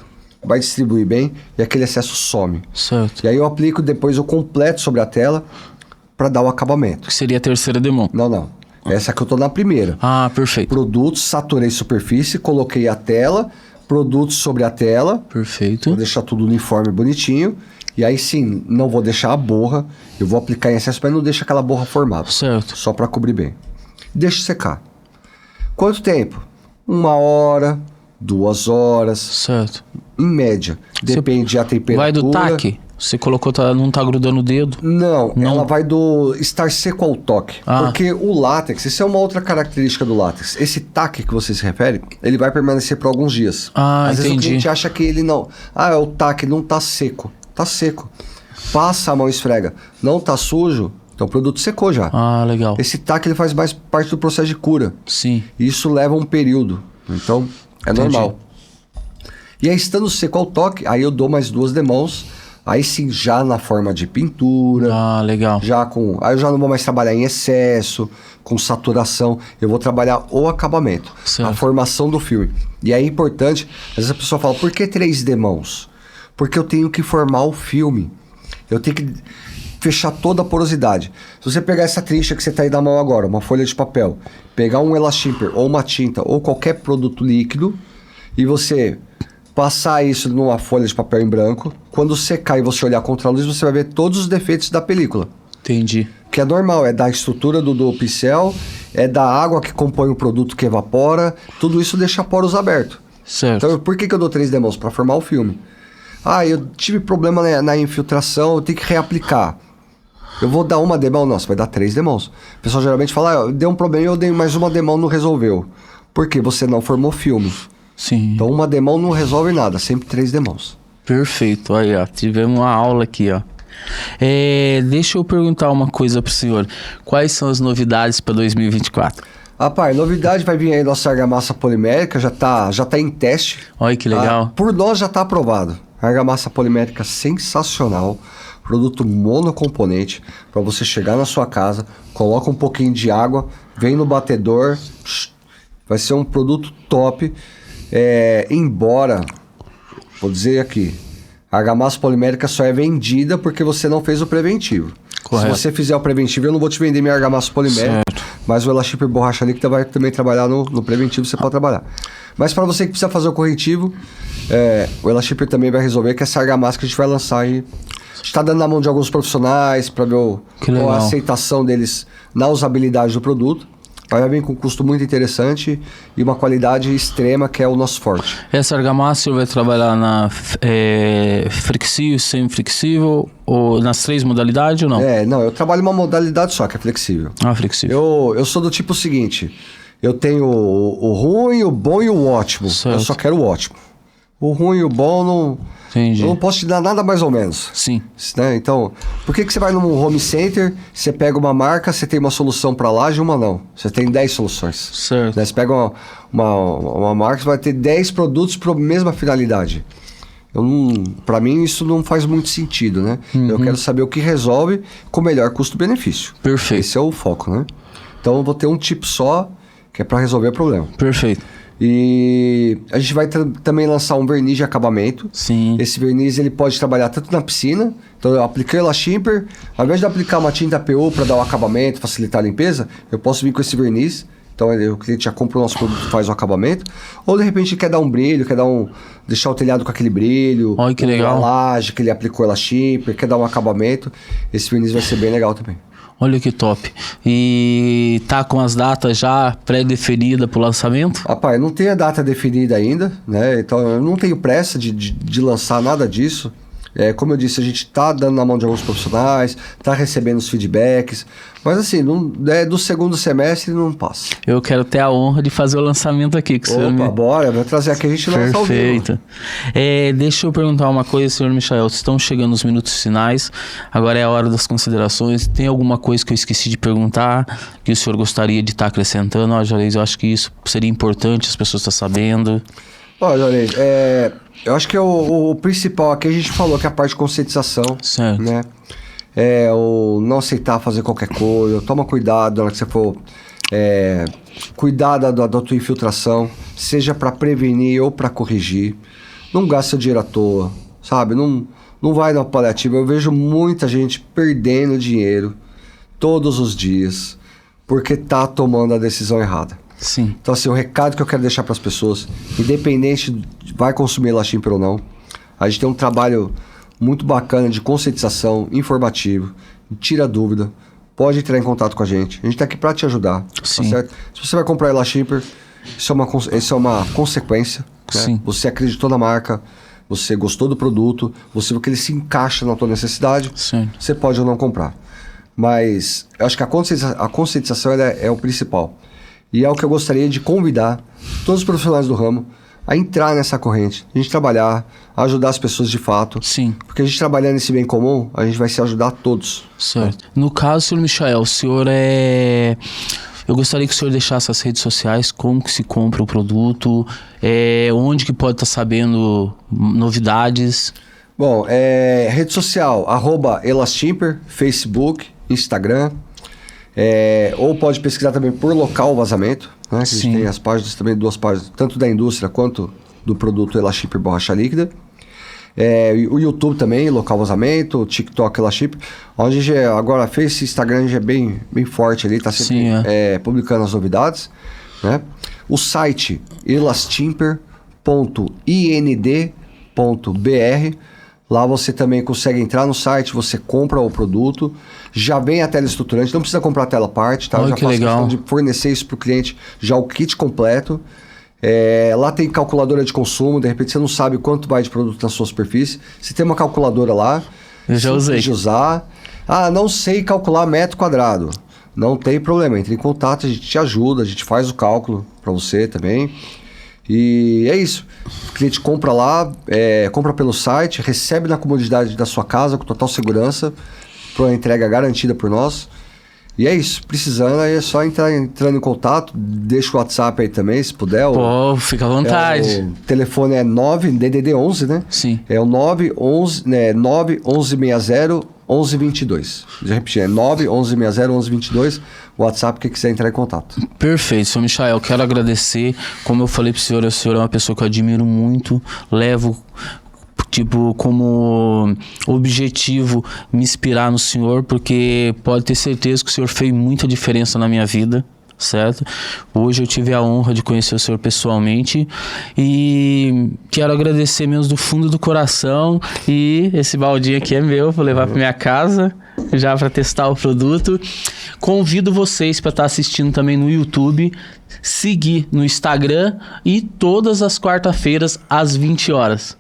vai distribuir bem e aquele excesso some. Certo. E aí eu aplico depois o completo sobre a tela para dar o acabamento. Que seria a terceira demão. Não. Essa aqui eu tô na primeira. Ah, perfeito. Produtos, saturei superfície, coloquei a tela, produtos sobre a tela. Perfeito. Vou deixar tudo uniforme, bonitinho. E aí sim, não vou deixar a borra. Eu vou aplicar em excesso, mas não deixa aquela borra formada. Certo. Só para cobrir bem. Deixa secar. Quanto tempo? 1 hora, 2 horas. Certo. Em média. Depende da temperatura. Vai do taque? Você colocou, não tá grudando o dedo? Não, ela vai do estar seco ao toque. Ah. Porque o látex, isso é uma outra característica do látex. Esse taque que você se refere, ele vai permanecer por alguns dias. Ah, Às vezes entendi. o cliente acha que ele não... o taque não tá seco. Tá seco. Passa a mão e esfrega. Não tá sujo, então o produto secou já. Ah, legal. Esse taque ele faz mais parte do processo de cura. Sim. E isso leva um período. Então, é Entendi. normal. E aí, estando seco ao toque, aí eu dou mais 2 demãos. Aí sim, já na forma de pintura. Ah, legal. Aí eu já não vou mais trabalhar em excesso, com saturação. Eu vou trabalhar o acabamento. Certo. A formação do filme. E aí é importante, às vezes a pessoa fala, por que 3 demãos? Porque eu tenho que formar o filme. Eu tenho que fechar toda a porosidade. Se você pegar essa trincha que você está aí na mão agora, uma folha de papel, pegar um Elastimper ou uma tinta ou qualquer produto líquido e você passar isso numa folha de papel em branco, quando secar e você olhar contra a luz, você vai ver todos os defeitos da película. Entendi. Que é normal, é da estrutura do pincel, é da água que compõe o produto que evapora, tudo isso deixa poros abertos. Certo. Então, por que eu dou 3 demãos? Para formar o filme. Eu tive problema na infiltração, eu tenho que reaplicar. Eu vou dar 1 demão? Não, você vai dar 3 demãos. O pessoal geralmente fala, deu um problema e eu dei mais 1 demão, não resolveu. Por quê? Você não formou filme. Sim. Então 1 demão não resolve nada, sempre 3 demãos. Perfeito. Aí, ó, tivemos uma aula aqui, ó. Deixa eu perguntar uma coisa pro senhor. Quais são as novidades para 2024? Rapaz, novidade vai vir aí nossa argamassa polimérica, já tá em teste. Olha que legal. Por nós já tá aprovado. Argamassa polimérica sensacional, produto monocomponente, para você chegar na sua casa, coloca um pouquinho de água, vem no batedor, vai ser um produto top. Embora, vou dizer aqui, a argamassa polimérica só é vendida porque você não fez o preventivo. Correto. Se você fizer o preventivo, eu não vou te vender minha argamassa polimérica, certo. Mas o Elastimper borracha líquida vai também trabalhar no preventivo, você pode trabalhar. Mas para você que precisa fazer o corretivo, o Elastimper também vai resolver, que essa argamassa que a gente vai lançar aí. A gente está dando na mão de alguns profissionais para ver qual a aceitação deles na usabilidade do produto. Aí vai vir com um custo muito interessante e uma qualidade extrema, que é o nosso forte. Essa argamassa você vai trabalhar na flexível, semi-flexível, ou nas 3 modalidades ou não? Não, eu trabalho uma modalidade só, que é flexível. Flexível. Eu sou do tipo seguinte, eu tenho o ruim, o bom e o ótimo. Certo. Eu só quero o ótimo. O ruim e o bom não... Entendi. Eu não posso te dar nada mais ou menos. Sim. Né? Então, por que você vai num home center, você pega uma marca, você tem uma solução para laje e uma não? Você tem 10 soluções. Certo. Né? Você pega uma marca, você vai ter 10 produtos para a mesma finalidade. Para mim, isso não faz muito sentido, né? Eu quero saber o que resolve com o melhor custo-benefício. Perfeito. Esse é o foco, né? Então, eu vou ter um tipo só, que é para resolver o problema. Perfeito. E a gente vai também lançar um verniz de acabamento. Sim. Esse verniz ele pode trabalhar tanto na piscina. Então eu apliquei o Elashimper, ao invés de aplicar uma tinta PU para dar o acabamento, facilitar a limpeza, eu posso vir com esse verniz. Então o cliente já compra o nosso produto e faz o acabamento. Ou de repente quer dar um brilho, deixar o telhado com aquele brilho. Olha que legal. A laje que ele aplicou o Elashimper, quer dar um acabamento. Esse verniz vai ser bem legal também. Olha que top. E tá com as datas já pré-definidas pro lançamento? Rapaz, eu não tenho a data definida ainda, né? Então eu não tenho pressa de lançar nada disso. Como eu disse, a gente tá dando na mão de alguns profissionais, tá recebendo os feedbacks, mas assim, do segundo semestre não passa. Eu quero ter a honra de fazer o lançamento aqui. Que bora, vai trazer aqui, a gente lança ao vivo. Perfeito. Deixa eu perguntar uma coisa, senhor Michael. Estão chegando os minutos finais, agora é a hora das considerações. Tem alguma coisa que eu esqueci de perguntar, que o senhor gostaria de estar acrescentando? Juarez, eu acho que isso seria importante, as pessoas estão sabendo. Juarez, eu acho que o principal aqui a gente falou, que é a parte de conscientização. Certo. Né? O não aceitar fazer qualquer coisa, toma cuidado na hora que você for cuidar da tua infiltração, seja para prevenir ou para corrigir. Não gasta seu dinheiro à toa, sabe? Não vai na paliativa. Eu vejo muita gente perdendo dinheiro todos os dias porque tá tomando a decisão errada. Sim. Então, assim, o recado que eu quero deixar para as pessoas, independente de vai consumir Elashimper ou não, a gente tem um trabalho muito bacana de conscientização, informativo, tira dúvida, pode entrar em contato com a gente. A gente está aqui para te ajudar. Sim. Tá certo? Se você vai comprar Elashimper, isso é uma consequência. Né? Sim. Você acreditou na marca, você gostou do produto, você viu que ele se encaixa na tua necessidade, Sim. Você pode ou não comprar. Mas eu acho que a conscientização é o principal. E é o que eu gostaria de convidar todos os profissionais do ramo a entrar nessa corrente, a gente trabalhar, a ajudar as pessoas de fato. Sim. Porque a gente trabalhando nesse bem comum, a gente vai se ajudar todos. Certo. No caso, senhor Michael, o senhor eu gostaria que o senhor deixasse as redes sociais, como que se compra o produto, onde que pode estar sabendo novidades. Bom, rede social, @Elashimper, Facebook, Instagram. Ou pode pesquisar também por local vazamento, né? Que a gente tem as páginas também, 2 páginas, tanto da indústria quanto do produto Elashimper borracha líquida. O YouTube também, local vazamento, o TikTok Elashimper, onde agora Face e Instagram já é bem forte ali, tá sempre publicando as novidades, né? O site elashimper.ind.br. Lá você também consegue entrar no site, você compra o produto, já vem a tela estruturante, não precisa comprar a tela à parte, tá? Olha, eu já que faço legal. questão de fornecer isso para o cliente, já o kit completo. Lá tem calculadora de consumo, de repente você não sabe quanto vai de produto na sua superfície. Você tem uma calculadora lá. Eu já usei. De usar. Não sei calcular metro quadrado. Não tem problema, entre em contato, a gente te ajuda, a gente faz o cálculo para você também. E é isso. O cliente compra lá, compra pelo site, recebe na comodidade da sua casa com total segurança, para uma entrega garantida por nós. E é isso. Precisando, aí é só entrando em contato. Deixa o WhatsApp aí também, se puder. Fica à vontade. O telefone é 9, DDD 11, né? Sim. É o 91160-1122. Já repetindo, é 91160-1122. O WhatsApp, quem quiser entrar em contato. Perfeito, senhor Michael, eu quero agradecer. Como eu falei pro senhor, o senhor é uma pessoa que eu admiro muito. Levo, como objetivo me inspirar no senhor, porque pode ter certeza que o senhor fez muita diferença na minha vida. certo? Hoje eu tive a honra de conhecer o senhor pessoalmente e quero agradecer mesmo do fundo do coração, e esse baldinho aqui é meu, vou levar para minha casa já para testar o produto. Convido vocês para estar assistindo também no YouTube, seguir no Instagram e todas as quarta-feiras às 20 horas.